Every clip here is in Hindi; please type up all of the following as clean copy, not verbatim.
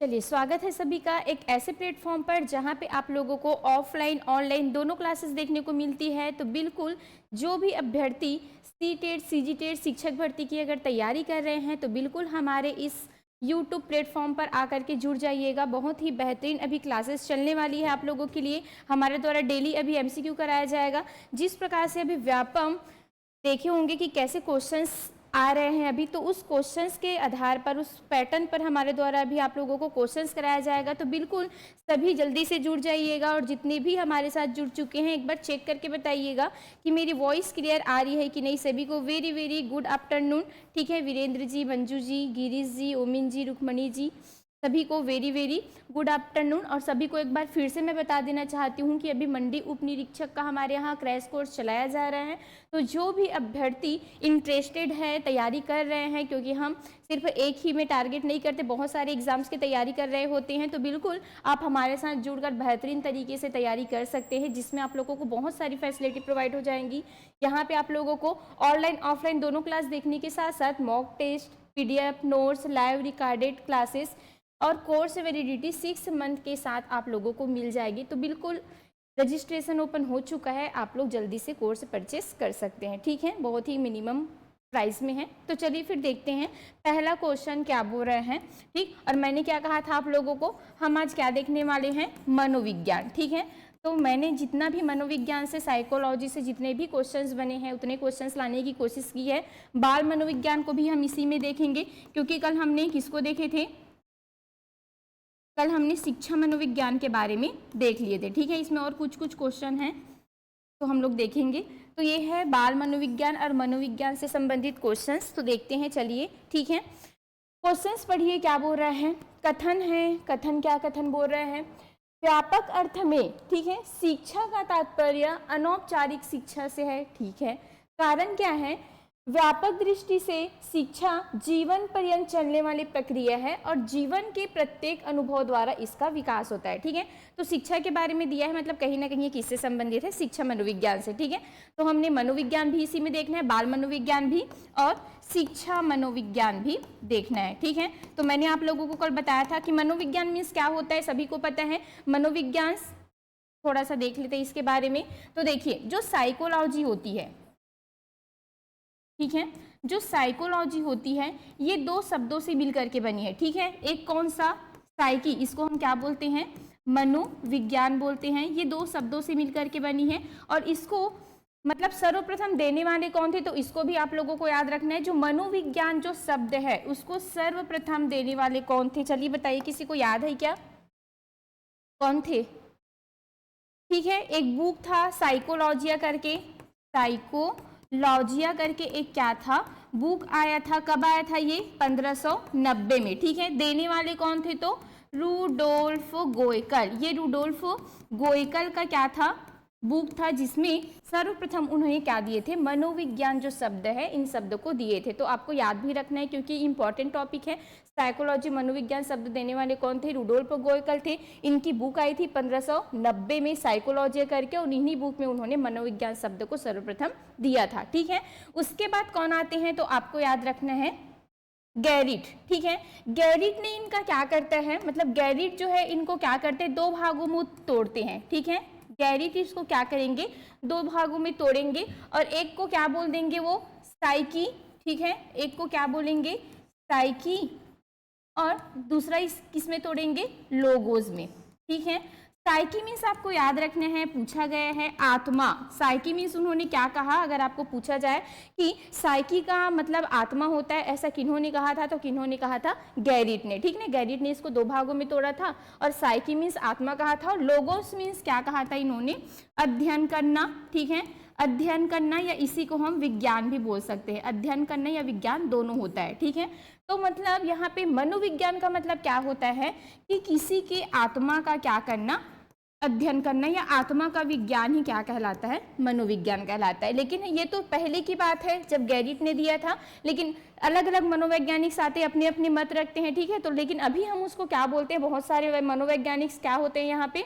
चलिए, स्वागत है सभी का एक ऐसे प्लेटफॉर्म पर जहां पे आप लोगों को ऑफलाइन ऑनलाइन दोनों क्लासेस देखने को मिलती है। तो बिल्कुल जो भी अभ्यर्थी सी-टेट सी-जी-टेट शिक्षक भर्ती की अगर तैयारी कर रहे हैं तो बिल्कुल हमारे इस यूट्यूब प्लेटफॉर्म पर आकर के जुड़ जाइएगा। बहुत ही बेहतरीन अभी क्लासेस चलने वाली है आप लोगों के लिए। हमारे द्वारा डेली अभी एमसीक्यू कराया जाएगा। जिस प्रकार से अभी व्यापम देखे होंगे कि कैसे क्वेश्चंस आ रहे हैं अभी, तो उस क्वेश्चंस के आधार पर, उस पैटर्न पर हमारे द्वारा अभी आप लोगों को क्वेश्चंस कराया जाएगा। तो बिल्कुल सभी जल्दी से जुड़ जाइएगा और जितने भी हमारे साथ जुड़ चुके हैं एक बार चेक करके बताइएगा कि मेरी वॉइस क्लियर आ रही है कि नहीं। सभी को वेरी वेरी गुड आफ्टरनून। ठीक है, वीरेंद्र जी, मंजू जी, गिरीश जी, ओमिन जी, रुक्मणी जी, सभी को वेरी वेरी गुड आफ्टरनून। और सभी को एक बार फिर से मैं बता देना चाहती हूँ कि अभी मंडी उप निरीक्षक का हमारे यहाँ क्रैश कोर्स चलाया जा रहा है। तो जो भी अभ्यर्थी इंटरेस्टेड है, तैयारी कर रहे हैं, क्योंकि हम सिर्फ एक ही में टारगेट नहीं करते, बहुत सारे एग्जाम्स की तैयारी कर रहे होते हैं, तो बिल्कुल आप हमारे साथ जुड़कर बेहतरीन तरीके से तैयारी कर सकते हैं, जिसमें आप लोगों को बहुत सारी फैसिलिटी प्रोवाइड हो जाएंगी। यहाँ पे आप लोगों को ऑनलाइन ऑफलाइन दोनों क्लास देखने के साथ साथ mock test, PDF notes, live recorded classes और कोर्स वैलिडिटी 6 मंथ के साथ आप लोगों को मिल जाएगी। तो बिल्कुल रजिस्ट्रेशन ओपन हो चुका है, आप लोग जल्दी से कोर्स परचेस कर सकते हैं। ठीक है, बहुत ही मिनिमम प्राइस में है। तो चलिए फिर देखते हैं पहला क्वेश्चन क्या बोल रहे हैं। ठीक, और मैंने क्या कहा था आप लोगों को, हम आज क्या देखने वाले हैं, मनोविज्ञान। ठीक है, तो मैंने जितना भी मनोविज्ञान से, साइकोलॉजी से जितने भी क्वेश्चंस बने हैं उतने क्वेश्चंस लाने की कोशिश की है। बाल मनोविज्ञान को भी हम इसी में देखेंगे, क्योंकि कल हमने किसको देखे थे, कल हमने शिक्षा मनोविज्ञान के बारे में देख लिए थे। ठीक है, इसमें और कुछ कुछ क्वेश्चन हैं तो हम लोग देखेंगे। तो ये है बाल मनोविज्ञान और मनोविज्ञान से संबंधित क्वेश्चंस। तो देखते हैं, चलिए ठीक है। क्वेश्चंस पढ़िए क्या बोल रहे हैं। कथन है, कथन क्या कथन बोल रहे हैं, व्यापक अर्थ में, ठीक है, शिक्षा का तात्पर्य अनौपचारिक शिक्षा से है। ठीक है, कारण क्या है, व्यापक दृष्टि से शिक्षा जीवन पर्यंत चलने वाली प्रक्रिया है और जीवन के प्रत्येक अनुभव द्वारा इसका विकास होता है। ठीक है, तो शिक्षा के बारे में दिया है, मतलब कहीं ना कहीं किससे संबंधित है, शिक्षा मनोविज्ञान से। ठीक है, तो हमने मनोविज्ञान भी इसी में देखना है, बाल मनोविज्ञान भी और शिक्षा मनोविज्ञान भी देखना है। ठीक है, तो मैंने आप लोगों को कल बताया था कि मनोविज्ञान मीन्स क्या होता है, सभी को पता है। मनोविज्ञान थोड़ा सा देख लेते हैं इसके बारे में। तो देखिए, जो साइकोलॉजी होती है, ठीक है, जो साइकोलॉजी होती है ये दो शब्दों से मिलकर के बनी है। ठीक है, एक कौन सा, साइकी, इसको हम क्या बोलते हैं, मनोविज्ञान बोलते हैं। ये दो शब्दों से मिलकर के बनी है और इसको मतलब सर्वप्रथम देने वाले कौन थे, तो इसको भी आप लोगों को याद रखना है। जो मनोविज्ञान जो शब्द है उसको सर्वप्रथम देने वाले कौन थे, चलिए बताइए, किसी को याद है क्या, कौन थे। ठीक है, एक बुक था साइकोलॉजिया करके, साइकोलॉजिया करके एक क्या था, बुक आया था। कब आया था ये, 1590 में। ठीक है, देने वाले कौन थे, तो रूडोल्फ गोएकल। ये रूडोल्फ गोएकल का क्या था, बुक था, जिसमें सर्वप्रथम उन्होंने क्या दिए थे, मनोविज्ञान जो शब्द है इन शब्दों को दिए थे। तो आपको याद भी रखना है क्योंकि इंपॉर्टेंट टॉपिक है। साइकोलॉजी मनोविज्ञान शब्द देने वाले कौन थे, रूडोल्फ गोएकल थे। इनकी बुक आई थी 1590 में साइकोलॉजी करके, और इन्हीं बुक में उन्होंने मनोविज्ञान शब्द को सर्वप्रथम दिया था। ठीक है, उसके बाद कौन आते हैं, तो आपको याद रखना है गैरिट। ठीक है, गैरिट ने इनका क्या करता है, मतलब गैरिट जो है इनको क्या करते हैं, दो भागों में तोड़ते हैं। ठीक है, गैरिट इसको क्या करेंगे, दो भागों में तोड़ेंगे और एक को क्या बोल देंगे, वो साइकी। ठीक है, एक को क्या बोलेंगे, साइकी, और दूसरा इस किस में तोड़ेंगे, लोगोज में। ठीक है, साइकी मीन्स आपको याद रखना है, पूछा गया है आत्मा। साइकी मीन्स उन्होंने क्या कहा, अगर आपको पूछा जाए कि साइकी का मतलब आत्मा होता है, ऐसा किन्होंने कहा था, तो किन्होंने कहा था, गैरिट ने। ठीक है, गैरिट ने इसको दो भागों में तोड़ा था और साइकी मीन्स आत्मा कहा था, और लोगोस मीन्स क्या कहा था इन्होंने, अध्ययन करना। ठीक है, अध्ययन करना, या इसी को हम विज्ञान भी बोल सकते हैं, अध्ययन करना या विज्ञान दोनों होता है। ठीक है, तो मतलब यहाँ पे मनोविज्ञान का मतलब क्या होता है कि किसी के आत्मा का क्या करना, अध्ययन करना, या आत्मा का विज्ञान ही क्या कहलाता है, मनोविज्ञान कहलाता है। लेकिन ये तो पहले की बात है जब गैरिट ने दिया था, लेकिन अलग अलग मनोवैज्ञानिक साथ अपने अपने मत रखते हैं। ठीक है, तो लेकिन अभी हम उसको क्या बोलते हैं, बहुत सारे मनोवैज्ञानिक क्या होते हैं यहाँ पे,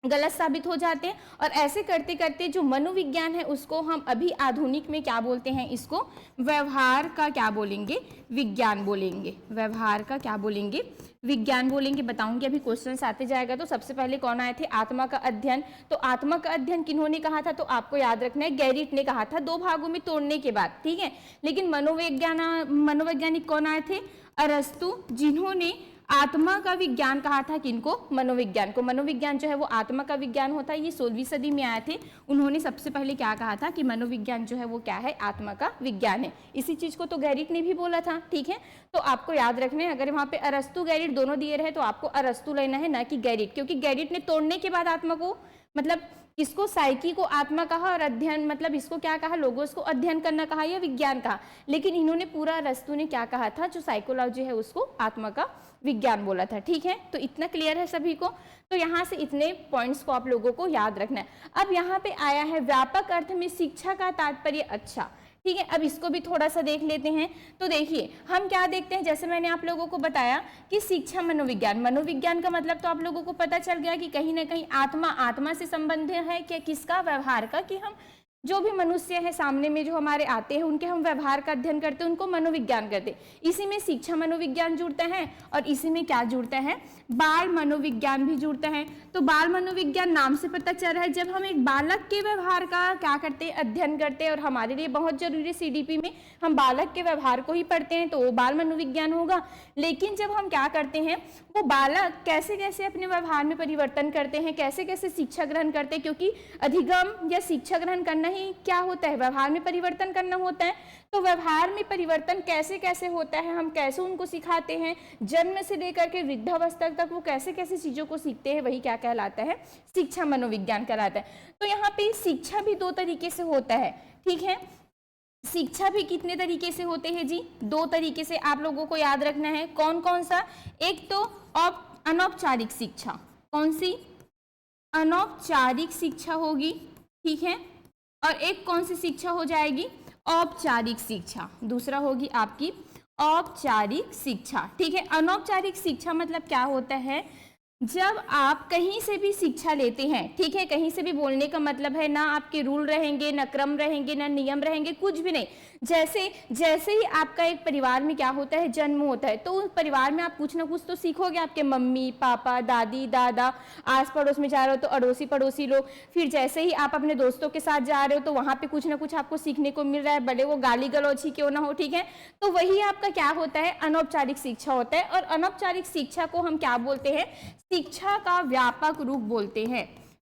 गलत साबित हो जाते हैं। और ऐसे करते करते जो मनोविज्ञान है उसको हम अभी आधुनिक में क्या बोलते हैं, इसको व्यवहार का क्या बोलेंगे, विज्ञान बोलेंगे। व्यवहार का क्या बोलेंगे, विज्ञान बोलेंगे। बताऊंगी अभी क्वेश्चंस आते जाएगा। तो सबसे पहले कौन आए थे, आत्मा का अध्ययन। तो आत्मा का अध्ययन किन्होंने कहा था, तो आपको याद रखना है गैरिट ने कहा था, 2 भागों में तोड़ने के बाद, ठीक है। लेकिन मनोवैज्ञानिक कौन आए थे, अरस्तु, जिन्होंने आत्मा का विज्ञान कहा था, किनको, मनोविज्ञान को। मनोविज्ञान जो है वो आत्मा का विज्ञान होता है। ये 16वीं सदी में आए थे। उन्होंने सबसे पहले क्या कहा था कि मनोविज्ञान जो है वो क्या है, आत्मा का विज्ञान है। इसी चीज को तो गैरिट ने भी बोला था, ठीक है। तो आपको याद रखना है, अगर वहां पे अरस्तु गैरिट दोनों दिए रहे तो आपको अरस्तु लेना है, ना कि गैरिट, क्योंकि गैरिट ने तोड़ने के बाद आत्मा को, मतलब इसको साइकी को आत्मा कहा, और अध्ययन मतलब इसको क्या कहा, लोगोस को अध्ययन करना कहा या विज्ञान कहा। लेकिन इन्होंने पूरा, अरस्तु ने क्या कहा था, जो साइकोलॉजी है उसको आत्मा का विज्ञान बोला था, ठीक है। तो इतना क्लियर है सभी को। तो यहाँ से इतने पॉइंट्स को आप लोगों को याद रखना है। अब यहाँ पे आया है व्यापक अर्थ में शिक्षा का तात्पर्य, अच्छा ठीक है। अब इसको भी थोड़ा सा देख लेते हैं। तो देखिए हम क्या देखते हैं, जैसे मैंने आप लोगों को बताया कि शिक्षा मनोविज्ञान, मनोविज्ञान का मतलब तो आप लोगों को पता चल गया कि कहीं ना कहीं आत्मा से संबंध है कि किसका, व्यवहार का, कि हम जो भी मनुष्य है सामने में जो हमारे आते हैं उनके हम व्यवहार का अध्ययन करते हैं, उनको मनोविज्ञान करते हैं। इसी में शिक्षा मनोविज्ञान जुड़ता है, और इसी में क्या जुड़ता है, बाल मनोविज्ञान भी जुड़ता है। तो बाल मनोविज्ञान नाम से पता चल रहा है, जब हम एक बालक के व्यवहार का क्या करते हैं, अध्ययन करते हैं, और हमारे लिए बहुत जरूरी, सीडीपी में हम बालक के व्यवहार को ही पढ़ते हैं, तो वो बाल मनोविज्ञान होगा। लेकिन जब हम क्या करते हैं, वो बालक कैसे कैसे अपने व्यवहार में परिवर्तन करते हैं, कैसे कैसे शिक्षा ग्रहण करते हैं, क्योंकि अधिगम या शिक्षा ग्रहण करना ही क्या होता है, व्यवहार में परिवर्तन करना होता है। तो व्यवहार में परिवर्तन कैसे कैसे होता है, हम कैसे उनको सिखाते हैं, जन्म से लेकर के वृद्धावस्था तक वो कैसे कैसे चीजों को सीखते हैं, वही क्या कहलाता है, शिक्षा मनोविज्ञान कहलाता है। तो यहाँ पे शिक्षा भी 2 तरीके से होता है, ठीक है। शिक्षा भी कितने तरीके से होते हैं जी, 2 तरीके से आप लोगों को याद रखना है। कौन कौन सा, एक तो अनौपचारिक शिक्षा, कौन सी, अनौपचारिक शिक्षा होगी, ठीक है। और एक कौन सी शिक्षा हो जाएगी, औपचारिक शिक्षा, दूसरा होगी आपकी औपचारिक शिक्षा, ठीक है। अनौपचारिक शिक्षा मतलब क्या होता है, जब आप कहीं से भी शिक्षा लेते हैं, ठीक है, कहीं से भी बोलने का मतलब है ना आपके रूल रहेंगे, ना क्रम रहेंगे, ना नियम रहेंगे, कुछ भी नहीं। जैसे ही आपका एक परिवार में क्या होता है, जन्म होता है, तो उस परिवार में आप कुछ ना कुछ तो सीखोगे, आपके मम्मी पापा दादी दादा, आस पड़ोस में जा रहे हो तो अड़ोसी पड़ोसी लोग, फिर जैसे ही आप अपने दोस्तों के साथ जा रहे हो तो वहां पे कुछ ना कुछ आपको सीखने को मिल रहा है, भले वो गाली गलौज ही क्यों ना हो, ठीक है। तो वही आपका क्या होता है, अनौपचारिक शिक्षा होता है। और अनौपचारिक शिक्षा को हम क्या बोलते हैं, शिक्षा का व्यापक रूप बोलते हैं।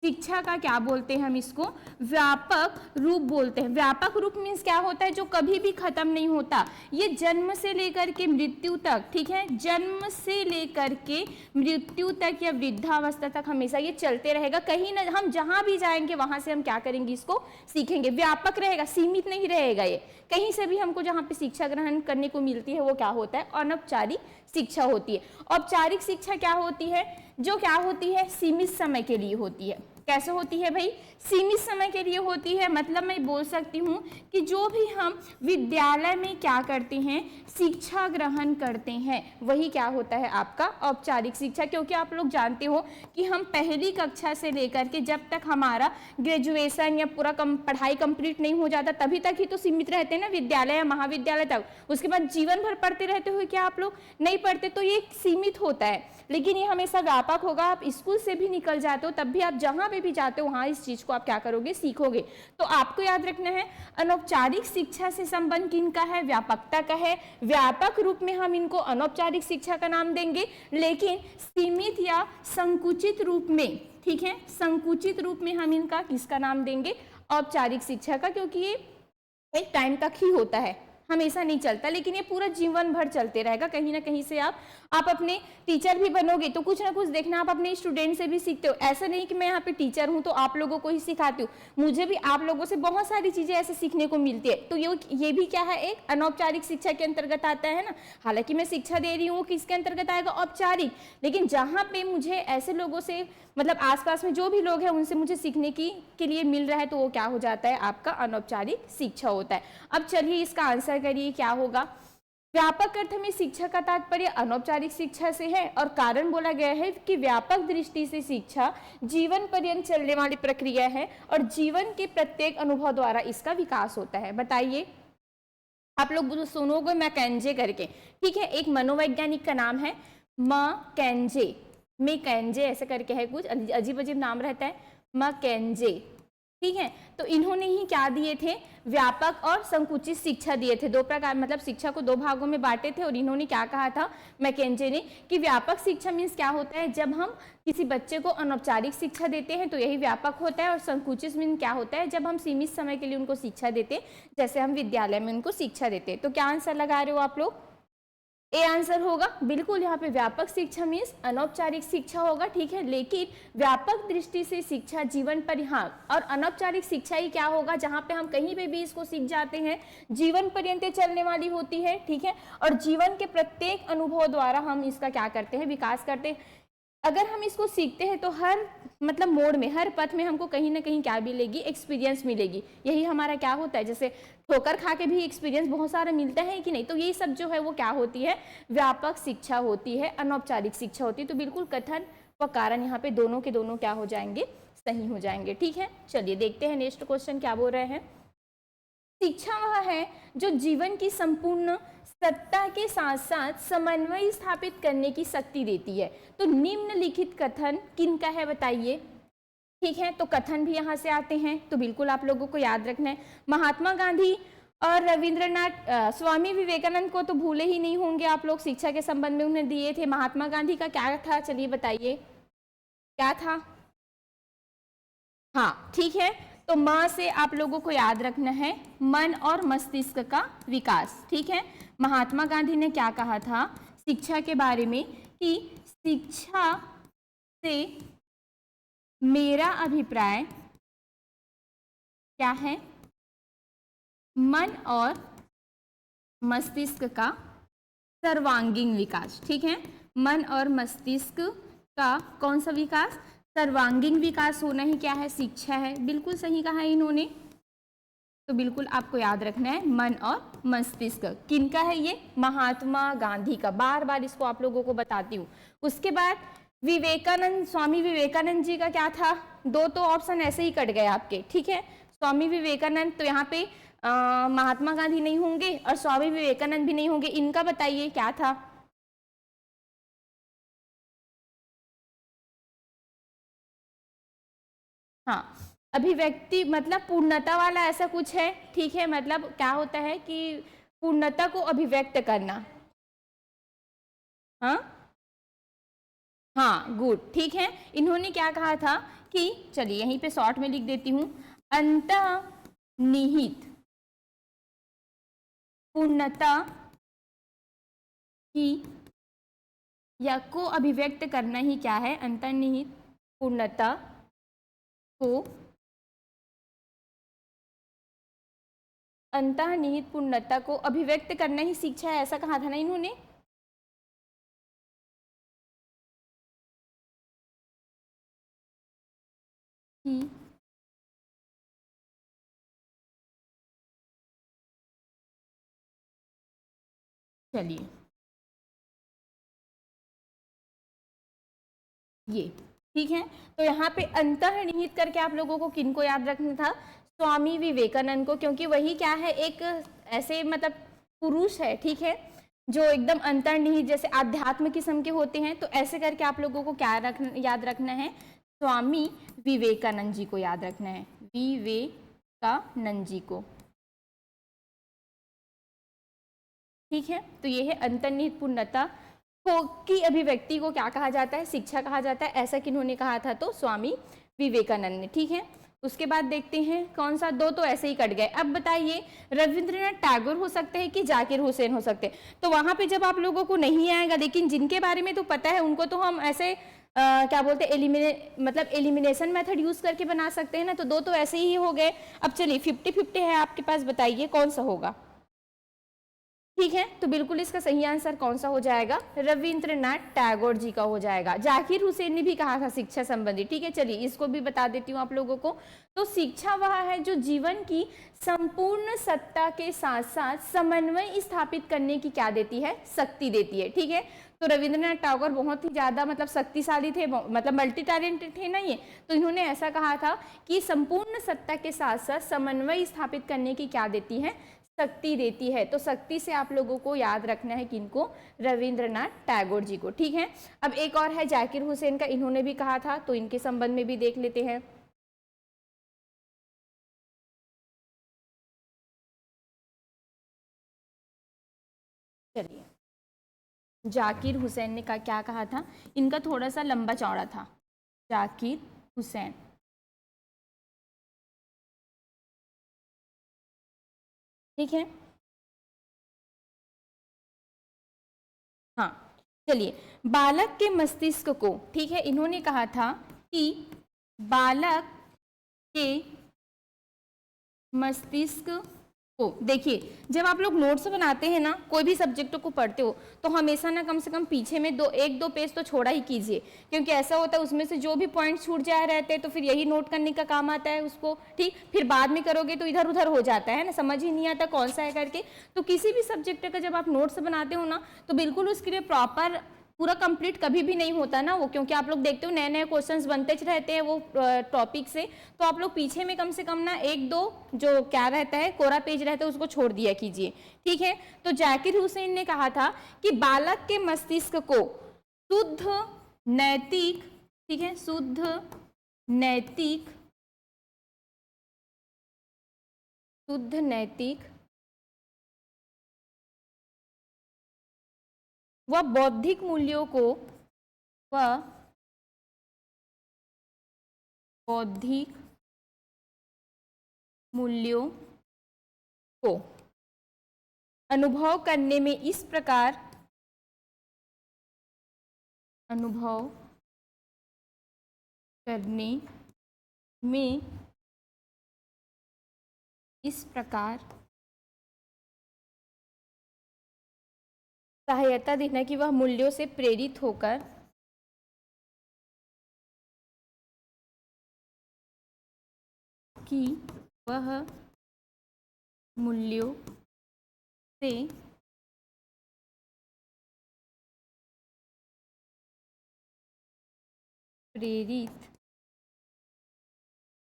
शिक्षा का क्या बोलते हैं हम, इसको व्यापक रूप बोलते हैं। व्यापक रूप मीन्स क्या होता है, जो कभी भी खत्म नहीं होता, ये जन्म से लेकर के मृत्यु तक, ठीक है, जन्म से लेकर के मृत्यु तक या वृद्धावस्था तक हमेशा ये चलते रहेगा। कहीं ना, हम जहां भी जाएंगे वहां से हम क्या करेंगे, इसको सीखेंगे। व्यापक रहेगा, सीमित नहीं रहेगा, ये कहीं से भी हमको जहाँ पे शिक्षा ग्रहण करने को मिलती है वो क्या होता है, अनौपचारिक शिक्षा होती है। औपचारिक शिक्षा क्या होती है, जो क्या होती है, सीमित समय के लिए होती है। कैसे होती है भाई, सीमित समय के लिए होती है। मतलब मैं बोल सकती हूँ कि जो भी हम विद्यालय में क्या करते हैं, शिक्षा ग्रहण करते हैं, वही क्या होता है आपका औपचारिक शिक्षा। क्योंकि आप लोग जानते हो कि हम पहली कक्षा से लेकर के जब तक हमारा ग्रेजुएशन या पूरा पढ़ाई कंप्लीट नहीं हो जाता तभी तक ही तो सीमित रहते हैं ना, विद्यालय या महाविद्यालय तक। उसके बाद जीवन भर पढ़ते रहते हो क्या आप लोग, नहीं पढ़ते, तो ये सीमित होता है। लेकिन ये हमेशा व्यापक होगा। आप स्कूल से भी निकल जाते हो तब भी आप जहां पे भी जाते हो वहां इस चीज को आप क्या करोगे, सीखोगे। तो आपको याद रखना है, अनौपचारिक शिक्षा से संबंध किनका है, व्यापकता का है। व्यापक रूप में हम इनको अनौपचारिक शिक्षा का नाम देंगे, लेकिन सीमित या संकुचित रूप में, ठीक है, संकुचित रूप में हम इनका किसका नाम देंगे, औपचारिक शिक्षा का। क्योंकि ये एक टाइम तक ही होता है, हमेशा नहीं चलता, लेकिन ये पूरा जीवन भर चलते रहेगा। कहीं ना कहीं से आप अपने टीचर भी बनोगे तो कुछ ना कुछ देखना, आप अपने स्टूडेंट से भी सीखते हो। ऐसा नहीं कि मैं यहाँ पे टीचर हूँ तो आप लोगों को ही सिखाती हूँ, मुझे भी आप लोगों से बहुत सारी चीजें ऐसे सीखने को मिलती है। तो ये भी क्या है, एक अनौपचारिक शिक्षा के अंतर्गत आता है ना। हालांकि मैं शिक्षा दे रही हूँ, किसके अंतर्गत आएगा, औपचारिक। लेकिन जहाँ पे मुझे ऐसे लोगों से, मतलब आसपास में जो भी लोग हैं उनसे मुझे सीखने के लिए मिल रहा है, तो वो क्या हो जाता है, आपका अनौपचारिक शिक्षा होता है। अब चलिए इसका आंसर करिए, क्या होगा। व्यापक अर्थ में शिक्षा का तात्पर्य अनौपचारिक शिक्षा से है और कारण बोला गया है कि व्यापक दृष्टि से शिक्षा जीवन पर्यंत चलने वाली प्रक्रिया है और जीवन के प्रत्येक अनुभव द्वारा इसका विकास होता है। बताइए, आप लोग सुनोगे मैकेंजे करके, ठीक है, एक मनोवैज्ञानिक का नाम है मैकेंजे, मैकेंजे ऐसे करके है, कुछ अजीब अजीब नाम रहता है, मैकेंजे, ठीक है। तो इन्होंने ही क्या दिए थे, व्यापक और संकुचित शिक्षा दिए थे, दो प्रकार, मतलब शिक्षा को दो भागों में बांटे थे। और इन्होंने क्या कहा था मैकेंजे ने कि व्यापक शिक्षा मीन्स क्या होता है, जब हम किसी बच्चे को अनौपचारिक शिक्षा देते हैं तो यही व्यापक होता है, और संकुचित मीन्स क्या होता है, जब हम सीमित समय के लिए उनको शिक्षा देते हैं, जैसे हम विद्यालय में उनको शिक्षा देते हैं। तो क्या आंसर लगा रहे हो आप लोग, ए आंसर होगा बिल्कुल। यहाँ पे व्यापक शिक्षा मीन्स अनौपचारिक शिक्षा होगा, ठीक है। लेकिन व्यापक दृष्टि से शिक्षा जीवन पर, हाँ, और अनौपचारिक शिक्षा ही क्या होगा, जहाँ पे हम कहीं पे भी इसको सीख जाते हैं, जीवन पर्यंत चलने वाली होती है, ठीक है। और जीवन के प्रत्येक अनुभव द्वारा हम इसका क्या करते हैं, विकास करते हैं। अगर हम इसको सीखते हैं तो हर मतलब मोड़ में, हर पथ में हमको कहीं ना कहीं क्या मिलेगी, एक्सपीरियंस मिलेगी। यही हमारा क्या होता है, जैसे ठोकर खा के भी एक्सपीरियंस बहुत सारा मिलता है कि नहीं। तो ये सब जो है वो क्या होती है, व्यापक शिक्षा होती है, अनौपचारिक शिक्षा होती है। तो बिल्कुल कथन व कारण यहाँ पे दोनों के दोनों क्या हो जाएंगे, सही हो जाएंगे, ठीक है। चलिए देखते हैं नेक्स्ट क्वेश्चन क्या बोल रहे हैं। शिक्षा वह है जो जीवन की संपूर्ण सत्ता के साथ साथ समन्वय स्थापित करने की शक्ति देती है। तो निम्नलिखित कथन किनका है बताइए, ठीक है। तो कथन भी यहाँ से आते हैं, तो बिल्कुल आप लोगों को याद रखना है। महात्मा गांधी और रविंद्रनाथ, स्वामी विवेकानंद को तो भूले ही नहीं होंगे आप लोग, शिक्षा के संबंध में उन्हें दिए थे। महात्मा गांधी का क्या था, चलिए बताइए क्या था, हाँ ठीक है। तो म से आप लोगों को याद रखना है मन और मस्तिष्क का विकास, ठीक है। महात्मा गांधी ने क्या कहा था शिक्षा के बारे में कि शिक्षा से मेरा अभिप्राय क्या है, मन और मस्तिष्क का सर्वांगीण विकास, ठीक है। मन और मस्तिष्क का कौन सा विकास, सर्वांगीण विकास होना ही क्या है, शिक्षा है। बिल्कुल सही कहा है इन्होंने। तो बिल्कुल आपको याद रखना है मन और मस्तिष्क किनका है, ये महात्मा गांधी का। बार बार इसको आप लोगों को बताती हूँ। उसके बाद विवेकानंद, स्वामी विवेकानंद जी का क्या था, दो तो ऑप्शन ऐसे ही कट गए आपके, ठीक है। स्वामी विवेकानंद, तो यहाँ पे महात्मा गांधी नहीं होंगे और स्वामी विवेकानंद भी नहीं होंगे। इनका बताइए क्या था, हाँ अभिव्यक्ति मतलब पूर्णता वाला ऐसा कुछ है, ठीक है। मतलब क्या होता है कि पूर्णता को अभिव्यक्त करना, हाँ हाँ गुड, ठीक है। इन्होंने क्या कहा था कि, चलिए यहीं पे शॉर्ट में लिख देती हूँ, अंतर्निहित पूर्णता की या को अभिव्यक्त करना ही क्या है, अंतर्निहित पूर्णता को, अंतर्निहित पूर्णता को अभिव्यक्त करना ही शिक्षा है, ऐसा कहा था ना इन्होंने। चलिए ये ठीक है। तो यहाँ पे अंतर्निहित करके आप लोगों को किनको याद रखना था, स्वामी विवेकानंद को, क्योंकि वही क्या है, एक ऐसे मतलब पुरुष है, ठीक है, जो एकदम अंतर्निहित जैसे आध्यात्म किस्म के होते हैं। तो ऐसे करके आप लोगों को क्या याद रखना है, स्वामी विवेकानंद जी को याद रखना है, विवेकानंद जी को, ठीक है। तो ये है अंतर्निहित पूर्णता को की अभिव्यक्ति को क्या कहा जाता है, शिक्षा कहा जाता है। ऐसा किन्होंने कहा था, तो स्वामी विवेकानंद ने, ठीक है। उसके बाद देखते हैं कौन सा, दो तो ऐसे ही कट गए। अब बताइए रविंद्रनाथ टैगोर हो सकते हैं कि जाकिर हुसैन हो सकते हैं। तो वहां पे जब आप लोगों को नहीं आएगा, लेकिन जिनके बारे में तो पता है उनको तो हम ऐसे क्या बोलते हैं, एलिमिनेशन मेथड यूज करके बना सकते हैं ना। तो दो तो ऐसे ही हो गए। अब चलिए 50-50 है आपके पास, बताइए कौन सा होगा, ठीक है, तो बिल्कुल इसका सही आंसर कौन सा हो जाएगा, रविंद्रनाथ टैगोर जी का हो जाएगा। जाकिर हुसैन ने भी कहा था शिक्षा संबंधी। ठीक है, चलिए इसको भी बता देती हूँ आप लोगों को। तो शिक्षा वह है जो जीवन की संपूर्ण सत्ता के साथ साथ समन्वय स्थापित करने की क्या देती है, शक्ति देती है। ठीक है, तो रविंद्रनाथ टैगोर बहुत ही ज्यादा मतलब शक्तिशाली थे, मतलब मल्टी टैलेंटेड थे ना ये, तो इन्होंने ऐसा कहा था कि संपूर्ण सत्ता के साथ साथ समन्वय स्थापित करने की क्या देती है, शक्ति देती है। तो शक्ति से आप लोगों को याद रखना है किनको, रविंद्रनाथ टैगोर जी को। ठीक है, अब एक और है जाकिर हुसैन का, इन्होंने भी कहा था, तो इनके संबंध में भी देख लेते हैं। चलिए, जाकिर हुसैन ने क्या कहा था, इनका थोड़ा सा लंबा चौड़ा था, जाकिर हुसैन। ठीक है, हाँ, चलिए, बालक के मस्तिष्क को, ठीक है, इन्होंने कहा था कि बालक के मस्तिष्क को, देखिए जब आप लोग नोट्स बनाते हैं ना, कोई भी सब्जेक्ट को पढ़ते हो, तो हमेशा ना कम से कम पीछे में एक दो पेज तो छोड़ा ही कीजिए, क्योंकि ऐसा होता है उसमें से जो भी पॉइंट छूट जाए रहते हैं तो फिर यही नोट करने का काम आता है उसको। ठीक, फिर बाद में करोगे तो इधर उधर हो जाता है ना, समझ ही नहीं आता कौन सा है करके। तो किसी भी सब्जेक्ट का जब आप नोट्स बनाते हो ना, तो बिल्कुल उसके लिए प्रॉपर पूरा कंप्लीट कभी भी नहीं होता ना वो, क्योंकि आप लोग देखते हो नए नए क्वेश्चंस बनते रहते हैं वो टॉपिक से, तो आप लोग पीछे में कम से कम ना एक दो जो क्या रहता है कोरा पेज रहता है उसको छोड़ दिया कीजिए। ठीक है, तो जाकिर हुसैन ने कहा था कि बालक के मस्तिष्क को शुद्ध नैतिक, ठीक है, शुद्ध नैतिक, शुद्ध नैतिक व बौद्धिक मूल्यों को, व बौद्धिक मूल्यों को अनुभव करने में इस प्रकार, अनुभव करने में इस प्रकार सहायता देना कि वह मूल्यों से प्रेरित होकर कि वह मूल्यों से प्रेरित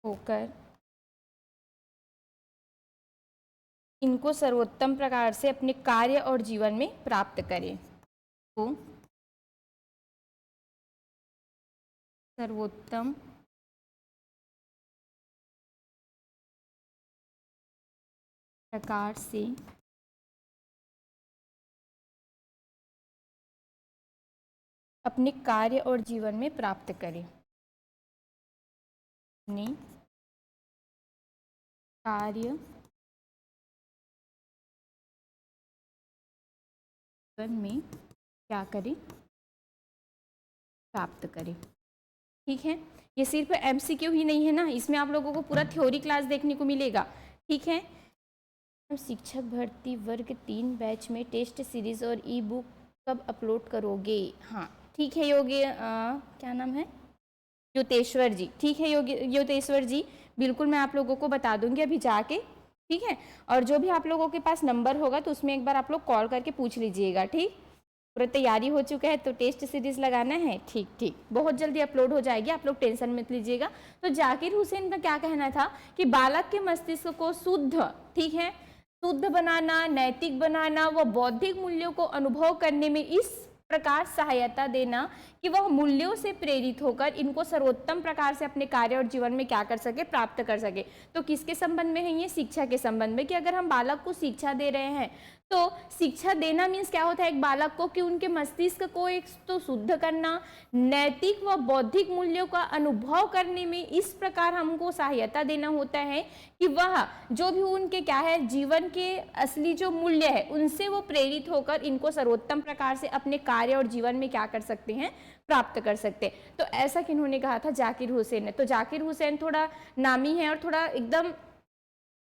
होकर इनको सर्वोत्तम प्रकार से अपने कार्य और जीवन में प्राप्त करें। तो सर्वोत्तम प्रकार से अपने कार्य और जीवन में प्राप्त करें, अपने कार्य जीवन में क्या करें, प्राप्त करें। ठीक है, ये सिर्फ एमसीक्यू ही नहीं है ना, इसमें आप लोगों को पूरा थ्योरी क्लास देखने को मिलेगा। ठीक है, शिक्षक भर्ती वर्ग 3 बैच में टेस्ट सीरीज और ई बुक कब अपलोड करोगे? हाँ ठीक है योगी, क्या नाम है, योतेश्वर जी। ठीक है योतेश्वर जी, बिल्कुल मैं आप लोगों को बता दूंगी अभी जाके। ठीक है, और जो भी आप लोगों के पास नंबर होगा तो उसमें एक बार आप लोग कॉल करके पूछ लीजिएगा। ठीक, पूरा तैयारी हो चुका है तो टेस्ट सीरीज लगाना है। ठीक ठीक, बहुत जल्दी अपलोड हो जाएगी, आप लोग टेंशन मत लीजिएगा। तो जाकिर हुसैन का क्या कहना था कि बालक के मस्तिष्क को शुद्ध, ठीक है, शुद्ध बनाना, नैतिक बनाना व बौद्धिक मूल्यों को अनुभव करने में इस प्रकार सहायता देना कि वह मूल्यों से प्रेरित होकर इनको सर्वोत्तम प्रकार से अपने कार्य और जीवन में क्या कर सके, प्राप्त कर सके। तो किसके संबंध में है ये? शिक्षा के संबंध में, कि अगर हम बालक को शिक्षा दे रहे हैं तो शिक्षा देना मीन्स क्या होता है एक बालक को, कि उनके मस्तिष्क को एक तो शुद्ध करना, नैतिक व बौद्धिक मूल्यों का अनुभव करने में इस प्रकार हमको सहायता देना होता है कि वह जो भी उनके क्या है जीवन के असली जो मूल्य है उनसे वो प्रेरित होकर इनको सर्वोत्तम प्रकार से अपने कार्य और जीवन में क्या कर सकते हैं, प्राप्त कर सकते हैं। तो ऐसा किन्होंने कहा था? जाकिर हुसैन ने। तो जाकिर हुसैन थोड़ा नामी है और थोड़ा एकदम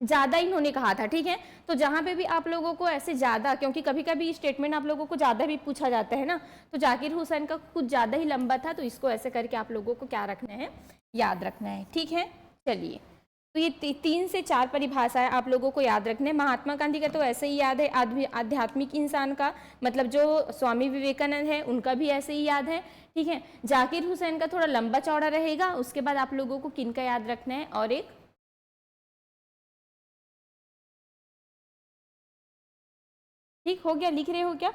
ज्यादा इन्होंने कहा था, ठीक है। तो जहां पे भी आप लोगों को ऐसे ज्यादा, क्योंकि कभी कभी स्टेटमेंट आप लोगों को ज्यादा भी पूछा जाता है ना, तो जाकिर हुसैन का कुछ ज्यादा ही लंबा था, तो इसको ऐसे करके आप लोगों को क्या रखना है, याद रखना है, ठीक है। चलिए, तो ये 3 से 4 परिभाषाएं आप लोगों को याद रखने। महात्मा गांधी का तो ऐसे ही याद है, आध्यात्मिक इंसान का मतलब जो स्वामी विवेकानंद है उनका भी ऐसे ही याद है, ठीक है। जाकिर हुसैन का थोड़ा लंबा चौड़ा रहेगा। उसके बाद आप लोगों को किन का याद रखना है, और एक ठीक हो गया, लिख रहे हो क्या?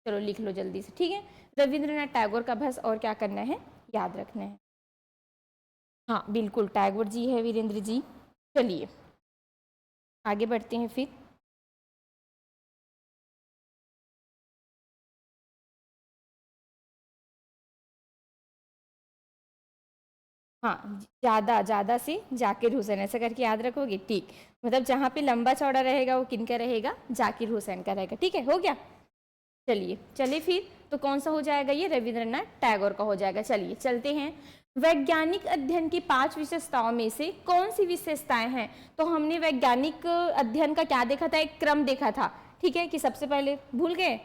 चलो लिख लो जल्दी से, ठीक है। रविंद्रनाथ टैगोर का बस और क्या करना है, याद रखना है। हाँ बिल्कुल, टैगोर जी है, वीरेंद्र जी। चलिए आगे बढ़ते हैं फिर। हाँ, ज्यादा ज्यादा से जाकिर हुसैन ऐसा करके याद रखोगे, ठीक। मतलब जहाँ पे लंबा चौड़ा रहेगा वो किन का रहेगा, जाकिर हुसैन का रहेगा, ठीक है, हो गया। चलिए चले फिर, तो कौन सा हो जाएगा, ये रविंद्रनाथ टैगोर का हो जाएगा। चलिए चलते हैं। वैज्ञानिक अध्ययन की 5 विशेषताओं में से कौन सी विशेषताएं हैं? तो हमने वैज्ञानिक अध्ययन का क्या देखा था, एक क्रम देखा था, ठीक है, कि सबसे पहले भूल गए,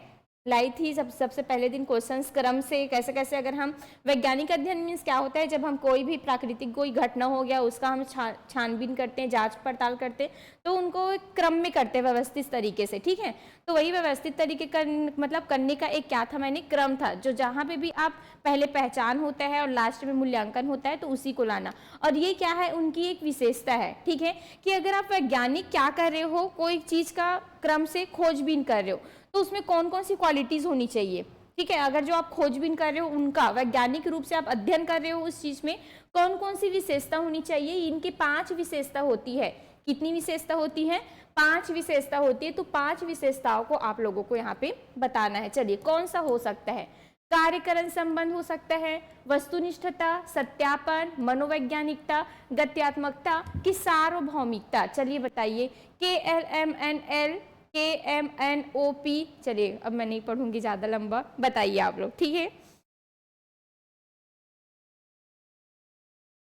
लाई थी सबसे पहले दिन क्वेश्चंस क्रम से कैसे कैसे। अगर हम वैज्ञानिक अध्ययन मीन्स क्या होता है, जब हम कोई भी प्राकृतिक कोई घटना हो गया उसका हम छानबीन करते हैं, जांच पड़ताल करते हैं, तो उनको एक क्रम में करते हैं व्यवस्थित तरीके से, ठीक है। तो वही व्यवस्थित तरीके का मतलब करने का एक क्या था, मैंने क्रम था, जो जहाँ पे भी आप पहले पहचान होता है और लास्ट में मूल्यांकन होता है, तो उसी को लाना। और ये क्या है, उनकी एक विशेषता है, ठीक है, कि अगर आप वैज्ञानिक क्या कर रहे हो, कोई चीज का क्रम से खोजबीन कर रहे हो, तो उसमें कौन कौन सी क्वालिटीज होनी चाहिए, ठीक है। अगर जो आप खोजबीन कर रहे हो उनका वैज्ञानिक रूप से आप अध्ययन कर रहे हो उस चीज में कौन कौन सी विशेषता होनी चाहिए, इनकी 5 विशेषता होती है। कितनी विशेषता होती है, 5 विशेषता होती है। तो 5 विशेषताओं को आप लोगों को यहाँ पे बताना है। चलिए कौन सा हो सकता है, कार्यकरण संबंध हो सकता है, वस्तुनिष्ठता, सत्यापन, मनोवैज्ञानिकता, गत्यात्मकता की सार्वभौमिकता। चलिए बताइए, KLMNL KMNOP। चलिए अब मैं नहीं पढ़ूंगी ज्यादा लंबा, बताइए आप लोग, ठीक है।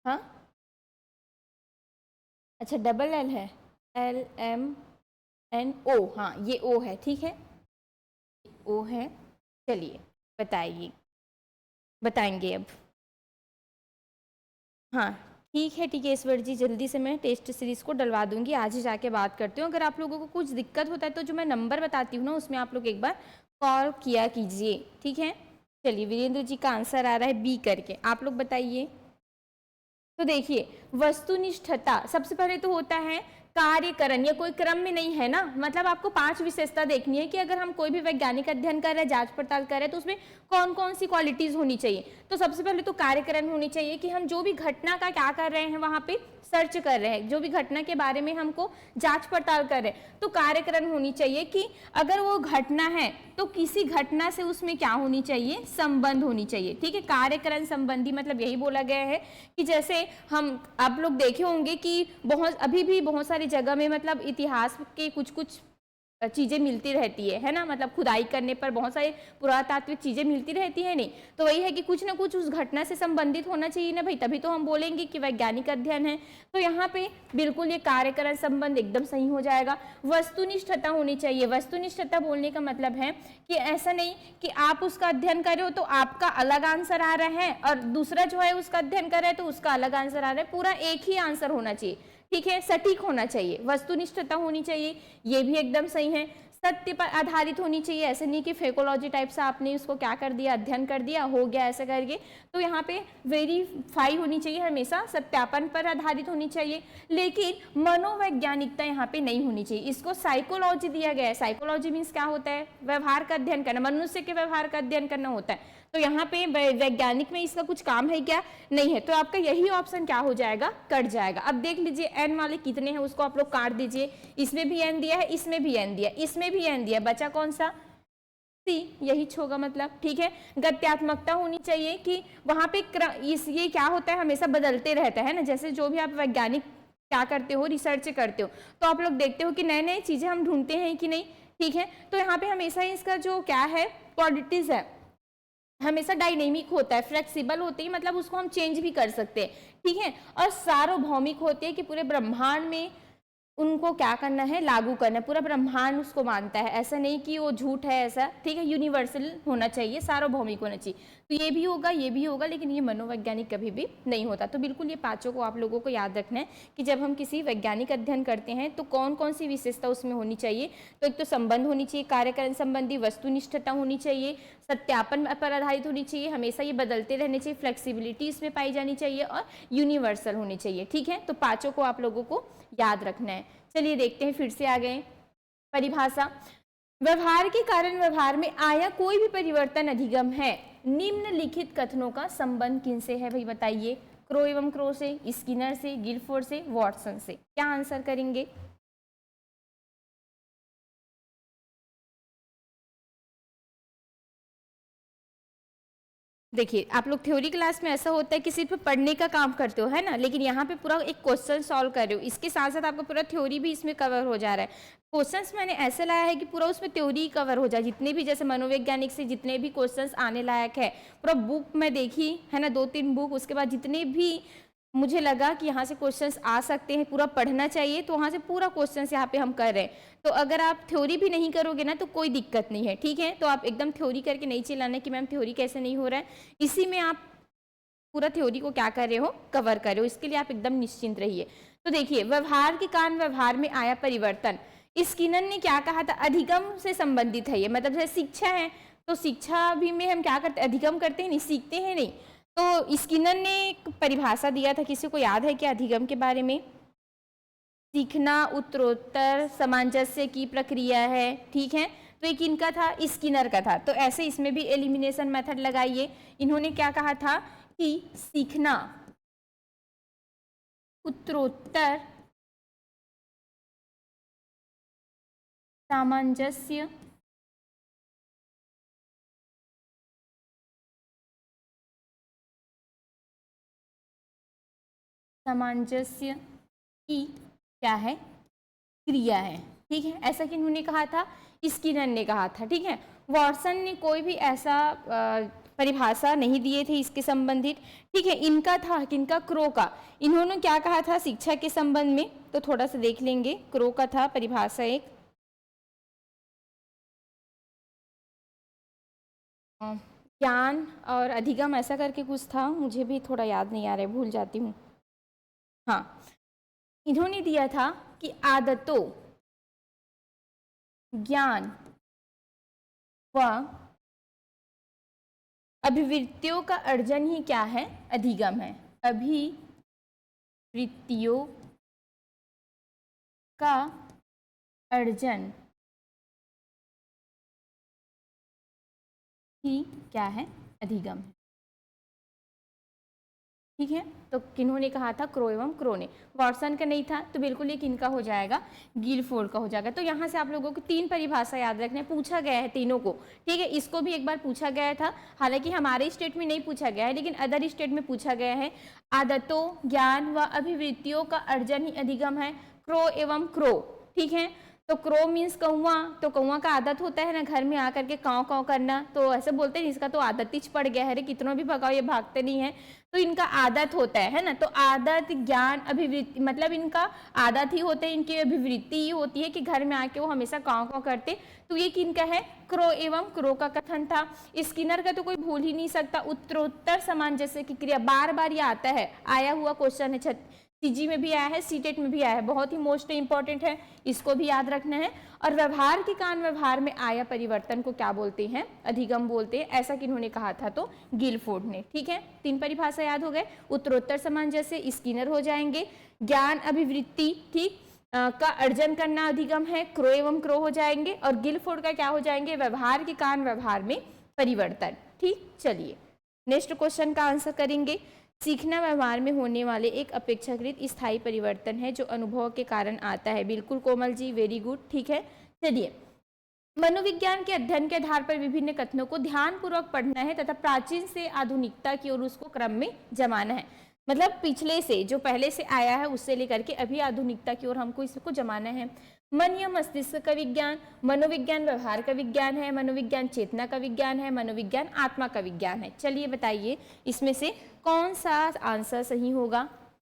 हाँ अच्छा, डबल एल है, LMNO, हाँ ये O है, ठीक है, O है। चलिए बताइए, बताएंगे अब। हाँ ठीक है ईश्वर जी, जल्दी से मैं टेस्ट सीरीज को डलवा दूंगी, आज ही जाके बात करती हूँ। अगर आप लोगों को कुछ दिक्कत होता है तो जो मैं नंबर बताती हूँ ना, उसमें आप लोग एक बार कॉल किया कीजिए, ठीक है। चलिए वीरेंद्र जी का आंसर आ रहा है बी करके, आप लोग बताइए। तो देखिए, वस्तुनिष्ठता सबसे पहले तो होता है कार्यकरण, ये कोई क्रम में नहीं है ना, मतलब आपको 5 विशेषता देखनी है कि अगर हम कोई भी वैज्ञानिक अध्ययन कर रहे हैं, जांच पड़ताल कर रहे हैं, तो उसमें कौन कौन सी क्वालिटीज होनी चाहिए। तो सबसे पहले तो कार्यकरण होनी चाहिए कि हम जो भी घटना का क्या कर रहे हैं, वहां पे सर्च कर रहे हैं, जो भी घटना के बारे में हमको जांच पड़ताल कर रहे हैं, तो कार्यकरण होनी चाहिए कि अगर वो घटना है तो किसी घटना से उसमें क्या होनी चाहिए, संबंध होनी चाहिए, ठीक है। कार्यकरण संबंधी मतलब यही बोला गया है कि जैसे हम आप लोग देखे होंगे कि बहुत अभी भी बहुत सारी जगह में मतलब इतिहास के कुछ कुछ चीजें मिलती रहती है ना, मतलब खुदाई करने पर बहुत सारी पुरातात्विक चीजें मिलती रहती है, नहीं तो वही है कि कुछ ना कुछ उस घटना से संबंधित होना चाहिए ना भाई, तभी तो हम बोलेंगे कि वैज्ञानिक अध्ययन है। तो यहाँ पे बिल्कुल ये कार्यकरण संबंध एकदम सही हो जाएगा। वस्तुनिष्ठता होनी चाहिए, वस्तुनिष्ठता बोलने का मतलब है कि ऐसा नहीं कि आप उसका अध्ययन कर रहे हो तो आपका अलग आंसर आ रहा है और दूसरा जो है उसका अध्ययन कर रहा है तो उसका अलग आंसर आ रहा है, पूरा एक ही आंसर होना चाहिए, ठीक है, सटीक होना चाहिए, वस्तुनिष्ठता होनी चाहिए, ये भी एकदम सही है। सत्य पर आधारित होनी चाहिए, ऐसे नहीं कि फेकोलॉजी टाइप से आपने उसको क्या कर दिया, अध्ययन कर दिया, हो गया ऐसे करके। तो यहाँ पे वेरीफाई होनी चाहिए, हमेशा सत्यापन पर आधारित होनी चाहिए, लेकिन मनोवैज्ञानिकता यहाँ पे नहीं होनी चाहिए, इसको साइकोलॉजी दिया गया है। साइकोलॉजी मीन्स क्या होता है, व्यवहार का अध्ययन करना, मनुष्य के व्यवहार का अध्ययन करना होता है। तो यहाँ पे वैज्ञानिक में इसका कुछ काम है क्या, नहीं है, तो आपका यही ऑप्शन क्या हो जाएगा, कट जाएगा। अब देख लीजिए एन वाले कितने हैं उसको आप लोग काट दीजिए, इसमें भी एन दिया है, इसमें भी एन दिया, इसमें भी एन दिया, बचा कौन सा, सी, यही होगा मतलब, ठीक है। गत्यात्मकता होनी चाहिए कि वहां पे ये क्या होता है, हमेशा बदलते रहता है ना, जैसे जो भी आप वैज्ञानिक क्या करते हो, रिसर्च करते हो, तो आप लोग देखते हो कि नए नए चीजें हम ढूंढते हैं कि नहीं, ठीक है। तो यहाँ पे हमेशा इसका जो क्या है क्वालिटीज है, हमेशा डायनेमिक होता है, फ्लेक्सिबल होते ही मतलब उसको हम चेंज भी कर सकते हैं, ठीक है। और सार्वभौमिक होते हैं कि पूरे ब्रह्मांड में उनको क्या करना है, लागू करना है। पूरा ब्रह्मांड उसको मानता है, ऐसा नहीं कि वो झूठ है ऐसा, ठीक है। यूनिवर्सल होना चाहिए, सार्वभौमिक होना चाहिए। तो ये भी होगा, ये भी होगा, लेकिन ये मनोवैज्ञानिक कभी भी नहीं होता। तो बिल्कुल ये पांचों को आप लोगों को याद रखना है कि जब हम किसी वैज्ञानिक अध्ययन करते हैं तो कौन कौन सी विशेषता उसमें होनी चाहिए। तो एक तो संबंध होनी चाहिए, कार्यकरण संबंधी, वस्तुनिष्ठता होनी चाहिए, सत्यापन पर आधारित होनी चाहिए, हमेशा ये बदलते रहने चाहिए, फ्लेक्सिबिलिटी इसमें पाई जानी चाहिए और यूनिवर्सल होनी चाहिए, ठीक है। तो पांचों को आप लोगों को याद रखना है। चलिए देखते हैं, फिर से आ गए परिभाषा। व्यवहार के कारण व्यवहार में आया कोई भी परिवर्तन अधिगम है। निम्नलिखित कथनों का संबंध किनसे है भाई बताइए? क्रो एवं क्रो से, स्किनर से, गिलफोर्ड से, वॉटसन से। क्या आंसर करेंगे? देखिए आप लोग थ्योरी क्लास में ऐसा होता है कि सिर्फ पढ़ने का काम करते हो, है ना, लेकिन यहाँ पे पूरा एक क्वेश्चन सॉल्व कर रहे हो, इसके साथ साथ आपका पूरा थ्योरी भी इसमें कवर हो जा रहा है। क्वेश्चंस मैंने ऐसे लाया है कि पूरा उसमें थ्योरी कवर हो जाए, जितने भी जैसे मनोवैज्ञानिक से जितने भी क्वेश्चंस आने लायक है, पूरा बुक में देखी है ना, 2-3 बुक, उसके बाद जितने भी मुझे लगा कि यहाँ से क्वेश्चंस आ सकते हैं, पूरा पढ़ना चाहिए, तो वहाँ से पूरा क्वेश्चंस यहाँ पे हम कर रहे हैं। तो अगर आप थ्योरी भी नहीं करोगे ना तो कोई दिक्कत नहीं है, ठीक है। तो आप एकदम थ्योरी करके नहीं चिल्लाना कि मैम थ्योरी कैसे नहीं हो रहा है, इसी में आप पूरा थ्योरी को क्या कर रहे हो, कवर कर रहे हो, इसके लिए आप एकदम निश्चिंत रहिए। तो देखिए, व्यवहार के कारण व्यवहार में आया परिवर्तन, स्किनर ने क्या कहा था? अधिगम से संबंधित है ये, मतलब जैसे शिक्षा है तो शिक्षा भी में हम क्या करते हैं, अधिगम करते हैं, नहीं सीखते हैं नहीं। तो स्किनर ने एक परिभाषा दिया था, किसी को याद है क्या अधिगम के बारे में? सीखना उत्तरोत्तर सामंजस्य की प्रक्रिया है, ठीक है। तो एक इनका था, स्किनर का था। तो ऐसे इसमें भी एलिमिनेशन मेथड लगाइए। इन्होंने क्या कहा था कि सीखना उत्तरोत्तर सामंजस्य सामंजस्य की क्या है, क्रिया है, ठीक है। ऐसा कि इन्होंने कहा था, स्किनर ने कहा था, ठीक है। वॉटसन ने कोई भी ऐसा परिभाषा नहीं दिए थे इसके संबंधित, ठीक है। इनका था किनका? क्रो का। इन्होंने क्या कहा था शिक्षा के संबंध में? तो थोड़ा सा देख लेंगे। क्रो का था परिभाषा एक, ज्ञान और अधिगम ऐसा करके कुछ था, मुझे भी थोड़ा याद नहीं आ रहा है, भूल जाती हूँ। हाँ, इन्होंने दिया था कि आदतों, ज्ञान व अभिवृत्तियों का अर्जन ही क्या है? अधिगम है। अभिवृत्तियों का अर्जन ही क्या है? अधिगम है, ठीक है। तो किन्होंने कहा था? क्रो एवं क्रो ने। वॉटसन का नहीं था, तो बिल्कुल ये किनका हो जाएगा? गिलफोर्ड का हो जाएगा। तो यहाँ से आप लोगों को 3 परिभाषा याद रखना है, पूछा गया है तीनों को, ठीक है। इसको भी एक बार पूछा गया था, हालांकि हमारे स्टेट में नहीं पूछा गया है, लेकिन अदर स्टेट में पूछा गया है। आदतों, ज्ञान व अभिवृत्तियों का अर्जन ही अधिगम है, क्रो एवं क्रो, ठीक है। तो क्रो मीन्स कौवा, तो कौवा का आदत होता है ना घर में आकर के काँव काँव करना, तो ऐसे बोलते हैं इसका तो आदत ही पड़ गया है, अरे कितना भी भगाओ ये भागते नहीं है, तो इनका आदत होता है ना। तो आदत, ज्ञान, अभिवृत्ति, मतलब इनका आदत ही होता है, इनकी अभिवृत्ति ही होती है कि घर में आके वो हमेशा काँव काँव करते। तो ये किनका है? क्रो एवं क्रो का कथन था। स्किनर का तो कोई भूल ही नहीं सकता, उत्तरोत्तर सामंजस्य की क्रिया, बार बार ये आता है, आया हुआ क्वेश्चन है, सीजी में भी आया है, सीटेट में भी आया है, बहुत ही मोस्ट इंपॉर्टेंट है, इसको भी याद रखना है। और व्यवहार के कारण व्यवहार में आया परिवर्तन को क्या बोलते हैं? अधिगम बोलते हैं, ऐसा किन्होंने कहा था? तो गिलफोर्ड ने, ठीक है। 3 परिभाषा याद हो गए। उत्तरोत्तर सामंजस्य स्किनर हो जाएंगे, ज्ञान अभिवृत्ति, ठीक, का अर्जन करना अधिगम है, क्रो एवं क्रो हो जाएंगे, और गिलफोर्ड का क्या हो जाएंगे? व्यवहार के कारण व्यवहार में परिवर्तन, ठीक। चलिए नेक्स्ट क्वेश्चन का आंसर करेंगे। सीखना व्यवहार में होने वाले एक अपेक्षाकृत स्थायी परिवर्तन है जो अनुभव के कारण आता है। बिल्कुल कोमल जी, वेरी गुड, ठीक है। चलिए, मनोविज्ञान के अध्ययन के आधार पर विभिन्न कथनों को ध्यानपूर्वक पढ़ना है तथा प्राचीन से आधुनिकता की ओर उसको क्रम में जमाना है। मतलब पिछले से, जो पहले से आया है उससे लेकर के अभी आधुनिकता की ओर हमको इसको जमाना है। मन या मस्तिष्क का विज्ञान, मनोविज्ञान व्यवहार का विज्ञान है, मनोविज्ञान चेतना का विज्ञान है, मनोविज्ञान आत्मा का विज्ञान है। चलिए बताइए इसमें से कौन सा आंसर सही होगा,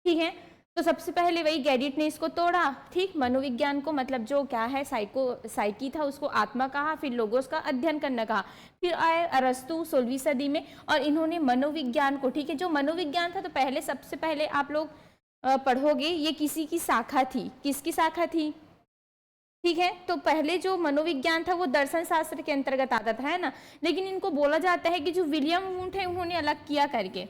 ठीक है। तो सबसे पहले वही गैडिट ने इसको तोड़ा, ठीक, मनोविज्ञान को, मतलब जो क्या है साइकी था उसको आत्मा कहा, फिर लोगोस का अध्ययन करना कहा। फिर आए अरस्तु 16वीं सदी में और इन्होंने मनोविज्ञान को, ठीक है, जो मनोविज्ञान था तो पहले सबसे पहले आप लोग पढ़ोगे ये किसी की शाखा थी, किसकी शाखा थी, ठीक है। तो पहले जो मनोविज्ञान था वो दर्शन शास्त्र के अंतर्गत आता था, है ना, लेकिन इनको बोला जाता है कि जो विलियम वुंट है उन्होंने अलग किया करके,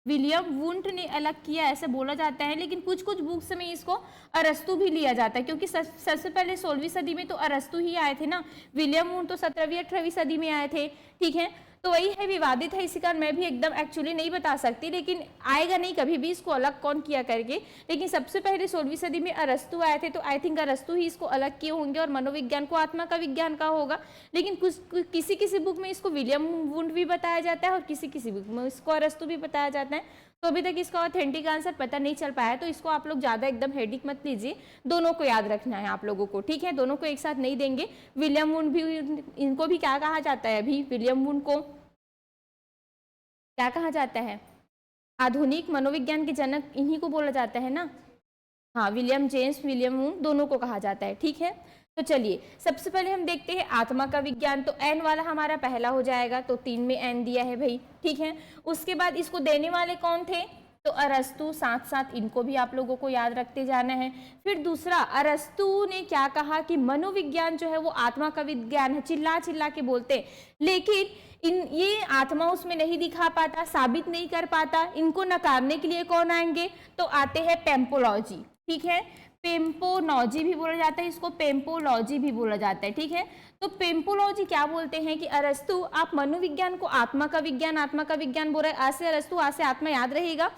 विलियम वुंट ने अलग किया ऐसे बोला जाता है, लेकिन कुछ कुछ बुक्स में इसको अरस्तु भी लिया जाता है, क्योंकि सबसे पहले 16वीं सदी में तो अरस्तु ही आए थे ना, विलियम वुंट तो 17वीं 18वीं सदी में आए थे, ठीक है। तो वही है, विवादित है, इसी कारण मैं भी एकदम एक्चुअली नहीं बता सकती, लेकिन आएगा नहीं कभी भी इसको अलग कौन किया करके। लेकिन सबसे पहले 16वीं सदी में अरस्तु आए थे, तो आई थिंक अरस्तु ही इसको अलग किए होंगे और मनोविज्ञान को आत्मा का विज्ञान का होगा। लेकिन किसी किसी बुक में इसको विलियम वुंट भी बताया जाता है और किसी किसी बुक में इसको अरस्तु भी बताया जाता है। तो अभी तक इसका ऑथेंटिक आंसर पता नहीं चल पाया है, तो इसको आप लोग ज़्यादा एकदम हेडिक मत लीजिए, दोनों को याद रखना है आप लोगों को, ठीक है, दोनों को एक साथ नहीं देंगे। विलियम वुंट भी, इनको भी क्या कहा जाता है, अभी विलियम वुंट को क्या कहा जाता है, आधुनिक मनोविज्ञान के जनक इन्हीं को बोला जाता है ना, हाँ, विलियम जेम्स विलियम वुंट दोनों को कहा जाता है, ठीक है। तो चलिए सबसे पहले हम देखते हैं आत्मा का विज्ञान, तो एन वाला हमारा पहला हो जाएगा, तो 3 में एन दिया है भाई, ठीक है। उसके बाद इसको देने वाले कौन थे, तो अरस्तु, साथ साथ इनको भी आप लोगों को याद रखते जाना है। फिर दूसरा, अरस्तु ने क्या कहा कि मनोविज्ञान जो है वो आत्मा का विज्ञान है, चिल्ला चिल्ला के बोलते, लेकिन ये आत्मा उसमें नहीं दिखा पाता, साबित नहीं कर पाता, इनको नकारने के लिए कौन आएंगे, तो आते हैं पेम्पोलॉजी, ठीक है, पेम्पोलॉजी भी बोला जाता है इसको, पेम्पोलॉजी भी बोला जाता है, ठीक है। तो पेम्पोलॉजी क्या बोलते हैं कि अरस्तु आप मनोविज्ञान को आत्मा का विज्ञान बोल रहे हैं, आज से अरस्तु, आज से आत्मा याद रहेगा,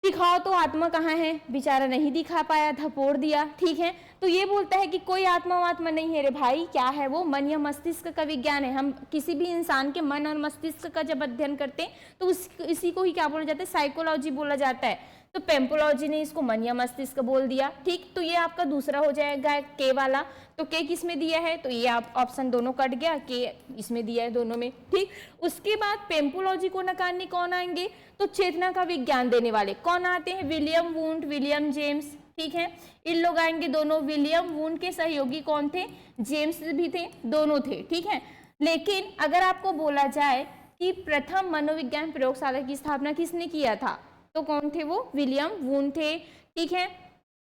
दिखाओ तो आत्मा कहाँ है, बेचारा नहीं दिखा पाया, धपोड़ दिया, ठीक है। तो ये बोलता है कि कोई आत्मा नहीं है रे भाई, क्या है वो, मन या मस्तिष्क का विज्ञान है। हम किसी भी इंसान के मन और मस्तिष्क का जब अध्ययन करते हैं तो इसी को ही क्या बोला जाता है, साइकोलॉजी बोला जाता है। तो पेम्पोलॉजी ने इसको मन या मस्तिष्क बोल दिया, ठीक। तो ये आपका दूसरा हो जाएगा के वाला, तो के किस में दिया है, तो ये आप ऑप्शन दोनों कट गया, के इसमें दिया है दोनों में, ठीक। उसके बाद पेम्पोलॉजी को नकारने कौन आएंगे, तो चेतना का विज्ञान देने वाले कौन आते हैं, विलियम वुंट, विलियम जेम्स, ठीक है, इन लोग आएंगे दोनों। विलियम वुंट के सहयोगी कौन थे, जेम्स भी थे, दोनों थे, ठीक है। लेकिन अगर आपको बोला जाए कि प्रथम मनोविज्ञान प्रयोगशाला की स्थापना किसने किया था, तो कौन थे वो, विलियम वुंट थे, ठीक है।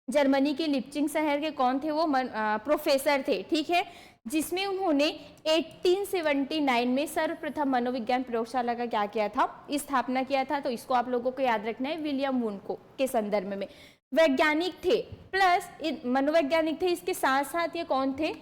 जर्मनी के लिप्चिंग शहर के कौन थे वो, प्रोफेसर थे, ठीक है, जिसमें उन्होंने 1879 में सर्वप्रथम मनोविज्ञान प्रयोगशाला का क्या किया था, स्थापना किया था। तो इसको आप लोगों को याद रखना है, विलियम वुंट को के संदर्भ में। वैज्ञानिक थे प्लस मनोवैज्ञानिक थे, इसके साथ साथ ये कौन थे,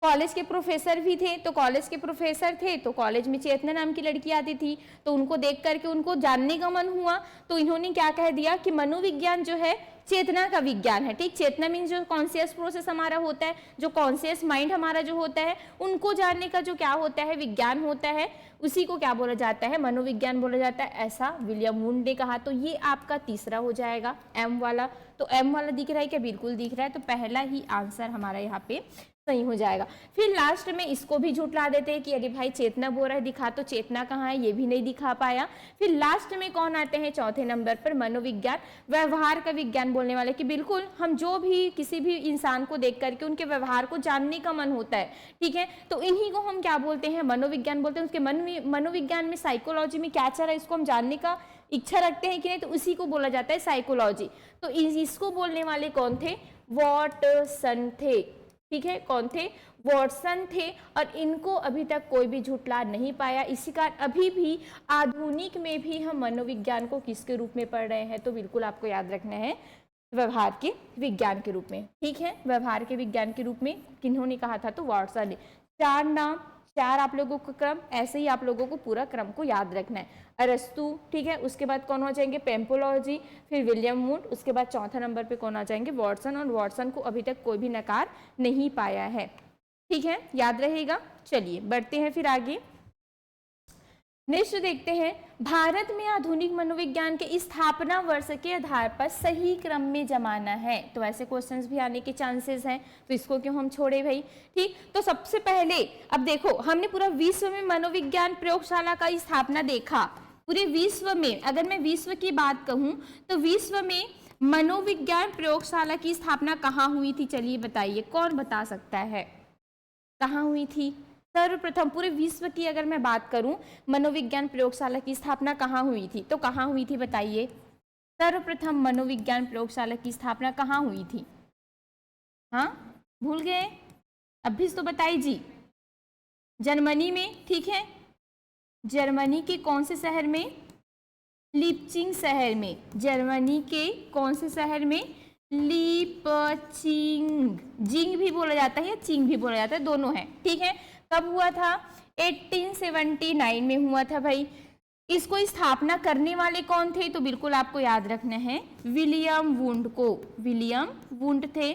कॉलेज के प्रोफेसर भी थे। तो कॉलेज के प्रोफेसर थे तो कॉलेज में चेतना नाम की लड़की आती थी, तो उनको देख करके उनको जानने का मन हुआ, तो इन्होंने क्या कह दिया कि मनोविज्ञान जो है चेतना का विज्ञान है, ठीक। चेतना मीन्स जो कॉन्शियस प्रोसेस हमारा होता है, जो कॉन्शियस माइंड हमारा जो होता है, उनको जानने का जो क्या होता है, विज्ञान होता है, उसी को क्या बोला जाता है, मनोविज्ञान बोला जाता है, ऐसा विलियम वुंट ने कहा। तो ये आपका तीसरा हो जाएगा, एम वाला। तो एम वाला दिख रहा है क्या, बिल्कुल दिख रहा है, तो पहला ही आंसर हमारा यहाँ पे सही हो जाएगा। फिर लास्ट में इसको भी झुठला देते हैं कि अरे भाई चेतना बोल रहा है, दिखा, तो चेतना कहाँ है, ये भी नहीं दिखा पाया। फिर लास्ट में कौन आते हैं, चौथे नंबर पर मनोविज्ञान, व्यवहार का विज्ञान बोलने वाले, कि बिल्कुल हम जो भी किसी भी इंसान को देख करके उनके व्यवहार को जानने का मन होता है, ठीक है, तो इन्हीं को हम क्या बोलते हैं, मनोविज्ञान बोलते हैं। उसके मनोविज्ञान में साइकोलॉजी में क्या चल रहा है, इसको हम जानने का इच्छा रखते हैं कि नहीं, तो उसी को बोला जाता है साइकोलॉजी। तो इसको बोलने वाले कौन थे, वॉटसन थे, ठीक है, कौन थे, वॉटसन थे। और इनको अभी तक कोई भी झुठला नहीं पाया। इसी कारण अभी भी आधुनिक में भी हम मनोविज्ञान को किसके रूप में पढ़ रहे हैं, तो बिल्कुल आपको याद रखना है, व्यवहार के विज्ञान के रूप में, ठीक है। व्यवहार के विज्ञान के रूप में किन्होंने कहा था, तो वॉटसन ने। 4 नाम, 4 आप लोगों का क्रम, ऐसे ही आप लोगों को पूरा क्रम को याद रखना है। अरस्तु, ठीक है, उसके बाद कौन हो जाएंगे, पेम्पोलॉजी, फिर विलियम वुंट, उसके बाद चौथा नंबर पे कौन आ जाएंगे, वॉटसन। और वॉटसन को अभी तक कोई भी नकार नहीं पाया है, ठीक है, याद रहेगा। चलिए बढ़ते हैं फिर आगे। नेक्स्ट देखते हैं, भारत में आधुनिक मनोविज्ञान के स्थापना वर्ष के आधार पर सही क्रम में जमाना है। तो ऐसे क्वेश्चंस भी आने के चांसेस हैं, तो इसको क्यों हम छोड़े भाई, ठीक। तो सबसे पहले अब देखो, हमने पूरा विश्व में मनोविज्ञान प्रयोगशाला का स्थापना देखा, पूरे विश्व में। अगर मैं विश्व की बात कहूं तो विश्व में मनोविज्ञान प्रयोगशाला की स्थापना कहाँ हुई थी? चलिए बताइए, कौन बता सकता है कहाँ हुई थी? सर्वप्रथम पूरे विश्व की अगर मैं बात करूं, मनोविज्ञान प्रयोगशाला की स्थापना कहाँ हुई थी, तो कहाँ हुई थी बताइए? सर्वप्रथम मनोविज्ञान प्रयोगशाला की स्थापना कहाँ हुई थी? हाँ, भूल गए? अभी तो बताइए जी। जर्मनी में, ठीक है। जर्मनी के कौन से शहर में? लीपचिंग शहर में। जर्मनी के कौन से शहर में? लीपचिंग। जिंग भी बोला जाता है या चिंग भी बोला जाता है, दोनों है, ठीक है। कब हुआ था? 1879 में हुआ था भाई। इसको स्थापना करने वाले कौन थे? तो बिल्कुल आपको याद रखना है, विलियम वुंड को। विलियम वुंड थे।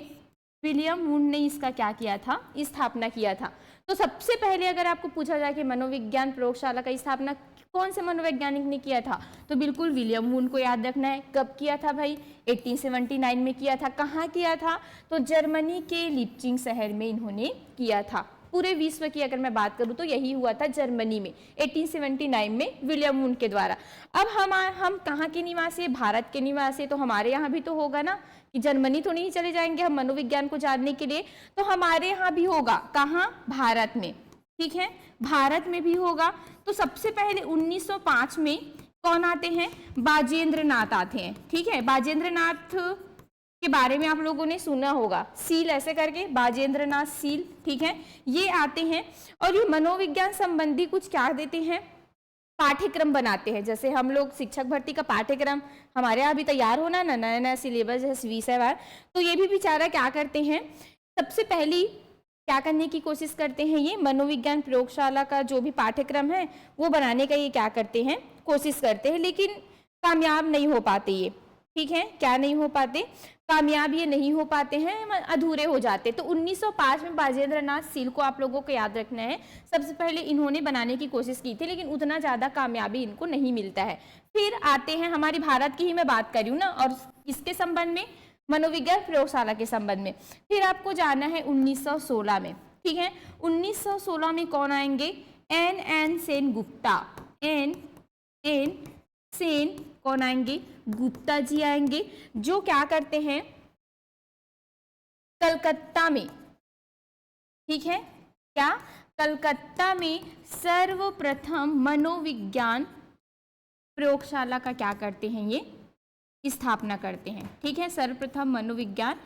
विलियम वुंड ने इसका क्या किया था? स्थापना किया था। तो सबसे पहले अगर आपको पूछा जाए कि मनोविज्ञान प्रयोगशाला का स्थापना कौन से मनोवैज्ञानिक ने किया था, तो बिल्कुल विलियम वुंड को याद रखना है। कब किया था भाई? 1879 में किया था। कहाँ किया था? तो जर्मनी के लीपचिंग शहर में इन्होंने किया था। पूरे विश्व की अगर मैं बात करूं तो यही हुआ था जर्मनी में 1879 में विलियम वुंड के द्वारा। अब हम कहाँ के निवासी है? भारत के निवासी, तो हमारे यहाँ भी तो होगा ना, कि जर्मनी तो नहीं चले जाएंगे हम मनोविज्ञान को जानने के लिए, तो हमारे यहाँ भी होगा। कहाँ? भारत में, ठीक है, भारत में भी होगा। तो सबसे पहले 1905 में कौन आते हैं? बाजेंद्र नाथ आते हैं, ठीक है। बाजेंद्र नाथ के बारे में आप लोगों ने सुना होगा, सील ऐसे करके, बाजेंद्र नाथ सील, ठीक है। ये आते हैं और ये मनोविज्ञान संबंधी कुछ क्या देते हैं? पाठ्यक्रम बनाते हैं। जैसे हम लोग शिक्षक भर्ती का पाठ्यक्रम हमारे यहाँ भी तैयार होना ना, नया नया सिलेबस है विषयवार, तो ये भी बेचारा क्या करते हैं, सबसे पहली क्या करने की कोशिश करते हैं, ये मनोविज्ञान प्रयोगशाला का जो भी पाठ्यक्रम है वो बनाने का ये क्या करते हैं, कोशिश करते हैं, लेकिन कामयाब नहीं हो पाते ये, ठीक है। क्या नहीं हो पाते? कामयाब ये नहीं हो पाते हैं, अधूरे हो जाते। तो 1905 में बाजेंद्र नाथ सील को आप लोगों को याद रखना है, सबसे पहले इन्होंने बनाने की कोशिश की थी, लेकिन उतना ज़्यादा कामयाबी इनको नहीं मिलता है। फिर आते हैं, हमारी भारत की ही मैं बात कर रही हूँ ना, और इसके संबंध में मनोविज्ञान प्रयोगशाला के संबंध में फिर आपको जाना है 1916 में, ठीक है। 1916 में कौन आएंगे? एन सेन गुप्ता। एन सेन कौन आएंगे? गुप्ता जी आएंगे, जो क्या करते हैं, कलकत्ता में, ठीक है, क्या कलकत्ता में सर्वप्रथम मनोविज्ञान प्रयोगशाला का क्या करते हैं, ये स्थापना करते हैं, ठीक है। सर्वप्रथम मनोविज्ञान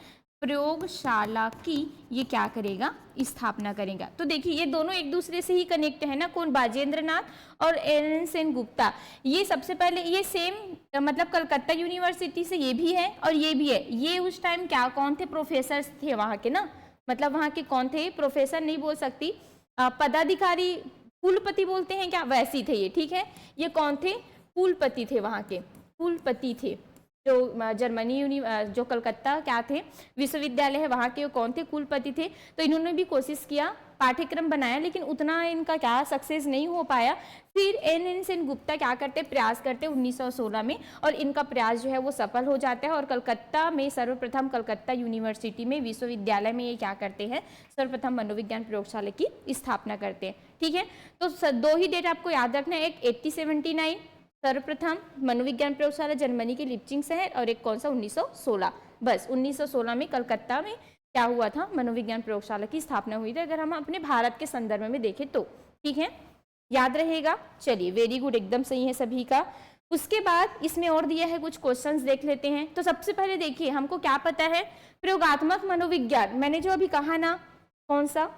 प्रयोगशाला की ये क्या करेगा, स्थापना करेगा। तो देखिए ये दोनों एक दूसरे से ही कनेक्ट है ना, कौन? बाजेंद्र नाथ और एन सेन गुप्ता। ये सबसे पहले ये सेम मतलब कलकत्ता यूनिवर्सिटी से ये भी है और ये भी है। ये उस टाइम क्या कौन थे? प्रोफेसर थे वहाँ के ना, मतलब वहाँ के कौन थे? प्रोफेसर नहीं बोल सकती, पदाधिकारी, कुलपति बोलते हैं क्या, वैसी थे ये, ठीक है। ये कौन थे? कुलपति थे, वहाँ के कुलपति थे, जो जर्मनी जो कलकत्ता क्या थे विश्वविद्यालय है वहाँ के कौन थे? कुलपति थे। तो इन्होंने भी कोशिश किया, पाठ्यक्रम बनाया, लेकिन उतना इनका क्या सक्सेस नहीं हो पाया। फिर एन सेन गुप्ता क्या करते? प्रयास करते 1916 में, और इनका प्रयास जो है वो सफल हो जाता है, और कलकत्ता में सर्वप्रथम कलकत्ता यूनिवर्सिटी में विश्वविद्यालय में ये क्या करते हैं? सर्वप्रथम मनोविज्ञान प्रयोगशाला की स्थापना करते हैं, ठीक है। तो दो ही डेट आपको याद रखना है, एक 1879 सर्वप्रथम मनोविज्ञान प्रयोगशाला जर्मनी के लीपचिंग शहर, और एक कौन सा? 1916। बस 1916 में कलकत्ता में क्या हुआ था? मनोविज्ञान प्रयोगशाला की स्थापना हुई थी, अगर हम अपने भारत के संदर्भ में देखें तो, ठीक है, याद रहेगा। चलिए वेरी गुड, एकदम सही है सभी का। उसके बाद इसमें और दिया है कुछ क्वेश्चंस, देख लेते हैं। तो सबसे पहले देखिए, हमको क्या पता है? प्रयोगात्मक मनोविज्ञान, मैंने जो अभी कहा ना, कौन सा?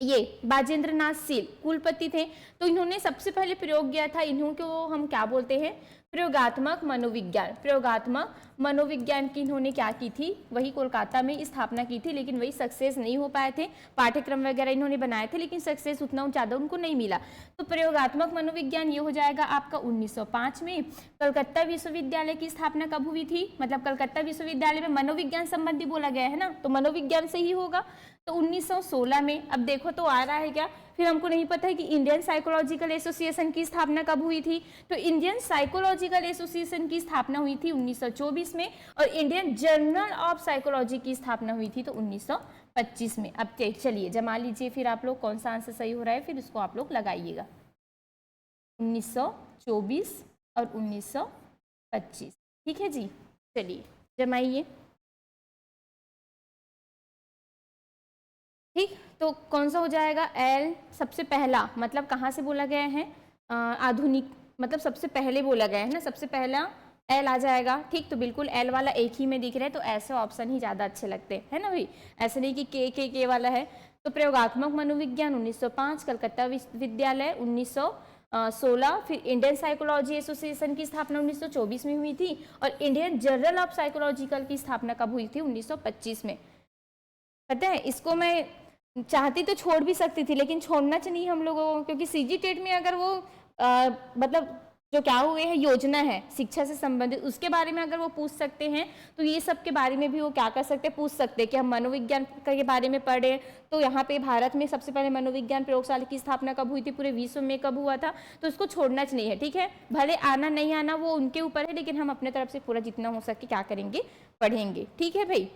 ये बाजेंद्र नाथ सील कुलपति थे, तो इन्होंने सबसे पहले प्रयोग किया था, इन्हों को हम क्या बोलते हैं? प्रयोगात्मक मनोविज्ञान। प्रयोगात्मक मनोविज्ञान की इन्होंने क्या की थी? वही कोलकाता में स्थापना की थी, लेकिन वही सक्सेस नहीं हो पाए थे। पाठ्यक्रम वगैरह इन्होंने बनाए थे, लेकिन सक्सेस उतना ज़्यादा उनको नहीं मिला। तो प्रयोगात्मक मनोविज्ञान ये हो जाएगा आपका 1905 में। कलकत्ता विश्वविद्यालय की स्थापना कब हुई थी? मतलब कलकत्ता विश्वविद्यालय में मनोविज्ञान संबंधी बोला गया है ना, तो मनोविज्ञान से ही होगा, तो 1916 में। अब देखो तो आ रहा है क्या? फिर हमको नहीं पता है कि इंडियन साइकोलॉजिकल एसोसिएशन की स्थापना कब हुई थी, तो इंडियन साइकोलॉजिकल एसोसिएशन की स्थापना हुई थी 1924 में, और इंडियन जर्नल ऑफ साइकोलॉजी की स्थापना हुई थी तो 1925 में। अब चलिए जमा लीजिए फिर आप लोग, कौन सा आंसर सही हो रहा है, फिर उसको आप लोग लगाइएगा। 1924 और 1925, ठीक है जी। चलिए जमाइए। ठीक, तो कौन सा हो जाएगा? एल सबसे पहला, मतलब कहाँ से बोला गया है? आधुनिक, मतलब सबसे पहले बोला गया है ना, सबसे पहला एल आ जाएगा। ठीक, तो बिल्कुल एल वाला एक ही में दिख रहा है, तो ऐसे ऑप्शन ही ज़्यादा अच्छे लगते हैं, है ना भाई? ऐसे नहीं कि के वाला है। तो प्रयोगात्मक मनोविज्ञान 1905, कलकत्ता विश्वविद्यालय 1916, फिर इंडियन साइकोलॉजी एसोसिएशन की स्थापना 1924 में हुई थी, और इंडियन जर्नल ऑफ साइकोलॉजिकल की स्थापना कब हुई थी? 1925 में। पता है, इसको मैं चाहती तो छोड़ भी सकती थी, लेकिन छोड़ना चाहिए हम लोगों को, क्योंकि सीजी टेट में अगर वो मतलब जो क्या हुए हैं योजना है शिक्षा से संबंधित, उसके बारे में अगर वो पूछ सकते हैं, तो ये सब के बारे में भी वो क्या कर सकते हैं, पूछ सकते हैं कि हम मनोविज्ञान के बारे में पढ़े। तो यहाँ पे भारत में सबसे पहले मनोविज्ञान प्रयोगशाला की स्थापना कब हुई थी, पूरे विश्व में कब हुआ था, तो उसको छोड़ना चाहिए है। ठीक है, भले आना नहीं आना वो उनके ऊपर है, लेकिन हम अपने तरफ से पूरा जितना हो सके क्या करेंगे, पढ़ेंगे। ठीक है भाई,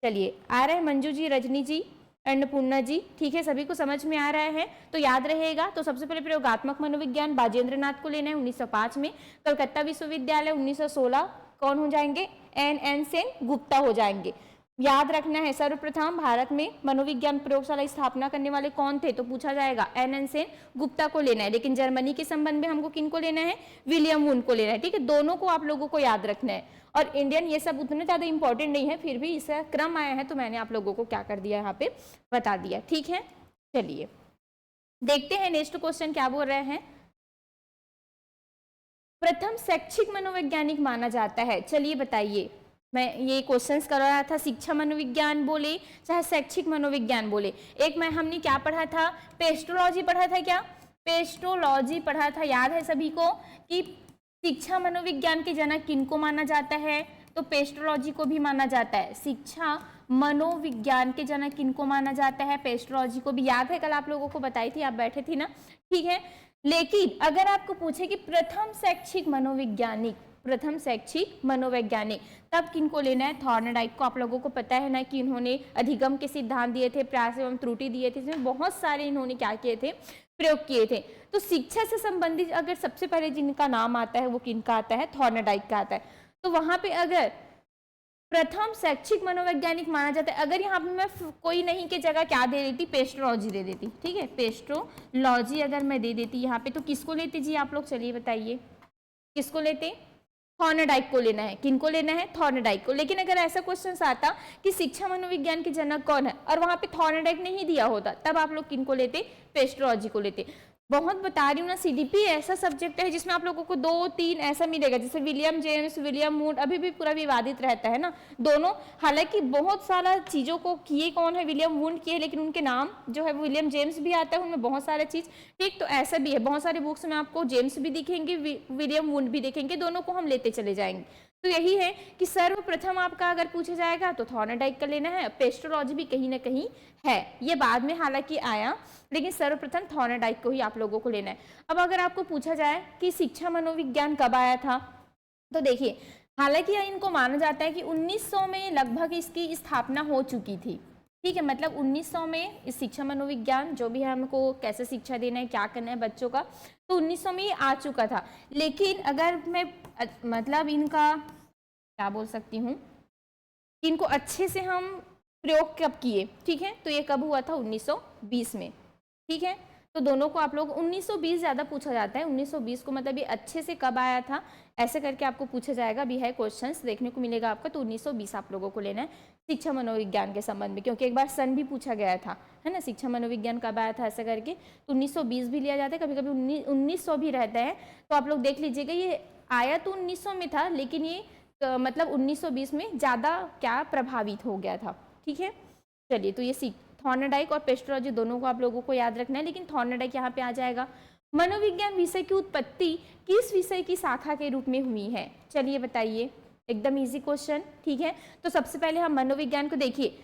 चलिए आ रहे हैं मंजू जी, रजनी जी, अन्नपूर्णा जी। ठीक है, सभी को समझ में आ रहा है तो याद रहेगा। तो सबसे पहले प्रयोगात्मक मनोविज्ञान बाजेंद्र नाथ को लेना है 1905 में, कलकत्ता विश्वविद्यालय 1916 कौन हो जाएंगे? एन सेन गुप्ता हो जाएंगे। याद रखना है सर्वप्रथम भारत में मनोविज्ञान प्रयोगशाला स्थापना करने वाले कौन थे, तो पूछा जाएगा एन सेन गुप्ता को लेना है। लेकिन जर्मनी के संबंध में हमको किन को लेना है? विलियम वुंड को लेना है। ठीक है, दोनों को आप लोगों को याद रखना है। और इंडियन ये सब उतने ज़्यादा इंपॉर्टेंट नहीं है, फिर भी इसका क्रम आया है तो मैंने आप लोगों को क्या कर दिया, यहाँ पे बता दिया। ठीक है, चलिए देखते हैं नेक्स्ट क्वेश्चन क्या बोल रहे हैं। प्रथम शैक्षिक मनोवैज्ञानिक माना जाता है, चलिए बताइए। मैं ये क्वेश्चंस कर रहा था, शिक्षा मनोविज्ञान बोले चाहे शैक्षिक मनोविज्ञान बोले। एक मैं हमने क्या पढ़ा था? पेस्ट्रोलॉजी पढ़ा था। क्या पेस्ट्रोलॉजी पढ़ा था? याद है सभी को कि शिक्षा मनोविज्ञान के जनक किनको माना जाता है? तो पेस्ट्रोलॉजी को भी माना जाता है। शिक्षा मनोविज्ञान के जनक किनको माना जाता है? पेस्ट्रोलॉजी को भी। याद है कल आप लोगों को बताई थी, आप बैठे थी ना? ठीक है, लेकिन अगर आपको पूछे कि प्रथम शैक्षिक मनोवैज्ञानिक, प्रथम शैक्षिक मनोवैज्ञानिक, तब किनको लेना है? थॉर्नडाइक को। आप लोगों को पता है ना कि इन्होंने अधिगम के सिद्धांत दिए थे, प्रयास एवं त्रुटि दिए थे, इसमें बहुत सारे इन्होंने क्या किए थे, प्रयोग किए थे। तो शिक्षा से संबंधित अगर सबसे पहले जिनका नाम आता है वो किनका आता है? थॉर्नडाइक का आता है। तो वहां पे अगर प्रथम शैक्षिक मनोवैज्ञानिक माना जाता है, अगर यहाँ पे मैं कोई नहीं के जगह क्या दे देती? पेस्ट्रोलॉजी दे देती। ठीक है, पेस्ट्रोलॉजी अगर मैं दे देती यहाँ पे, तो किसको लेते जी आप लोग? चलिए बताइए, किसको लेते? थॉर्नडाइक को लेना है। किनको लेना है? थॉर्नडाइक को। लेकिन अगर ऐसा क्वेश्चन आता कि शिक्षा मनोविज्ञान के जनक कौन है, और वहां पे थॉर्नडाइक नहीं दिया होता, तब आप लोग किनको लेते? पेस्ट्रोलॉजी को लेते। बहुत बता रही हूँ ना, सीडीपी ऐसा सब्जेक्ट है जिसमें आप लोगों को 2-3 ऐसा मिलेगा, जैसे विलियम जेम्स, विलियम वुड, अभी भी पूरा विवादित रहता है ना दोनों। हालांकि बहुत सारा चीज़ों को किए कौन है? विलियम वुड किए, लेकिन उनके नाम जो है विलियम जेम्स भी आता है उनमें बहुत सारा चीज़। ठीक, तो ऐसा भी है, बहुत सारे बुक्स में आपको जेम्स भी दिखेंगे, विलियम वुड भी दिखेंगे, दोनों को हम लेते चले जाएंगे। तो यही है कि सर्वप्रथम आपका अगर पूछा जाएगा तो थॉर्नडाइक का लेना है। पेस्ट्रोलॉजी भी कहीं ना कहीं है, ये बाद में हालांकि आया, लेकिन सर्वप्रथम थॉर्नडाइक को ही आप लोगों को लेना है। अब अगर आपको पूछा जाए कि शिक्षा मनोविज्ञान कब आया था, तो देखिए हालांकि इनको माना जाता है कि 1900 में लगभग इसकी स्थापना हो चुकी थी। ठीक है, मतलब 1900 में इस शिक्षा मनोविज्ञान जो भी है, हमको कैसे शिक्षा देना है, क्या करना है बच्चों का, तो 1900 में ये आ चुका था। लेकिन अगर मैं मतलब इनका क्या बोल सकती हूँ, इनको अच्छे से हम प्रयोग कब किए, ठीक है, तो ये कब हुआ था? 1920 में। ठीक है, तो दोनों को आप लोग 1920 ज़्यादा पूछा जाता है। 1920 को मतलब ये अच्छे से कब आया था, ऐसे करके आपको पूछा जाएगा भी है, क्वेश्चंस देखने को मिलेगा आपका। तो 1920 आप लोगों को लेना है शिक्षा मनोविज्ञान के संबंध में, क्योंकि एक बार सन भी पूछा गया था, है ना, शिक्षा मनोविज्ञान कब आया था ऐसा करके। तो 1920 भी लिया जाता है, कभी कभी 1900 भी रहता है। तो आप लोग देख लीजिएगा, ये आया तो 1900 में था, लेकिन ये मतलब 1920 में ज़्यादा क्या प्रभावित हो गया था। ठीक है, चलिए, तो ये थॉर्नडाइक और पेस्ट्रोलॉजी दोनों को आप लोगों को याद रखना है, लेकिन थॉर्नडाइक यहाँ पे आ जाएगा। मनोविज्ञान विषय की उत्पत्ति किस विषय की शाखा के रूप में हुई है? चलिए बताइए, एकदम इजी क्वेश्चन। ठीक है, तो सबसे पहले हम मनोविज्ञान को देखिए।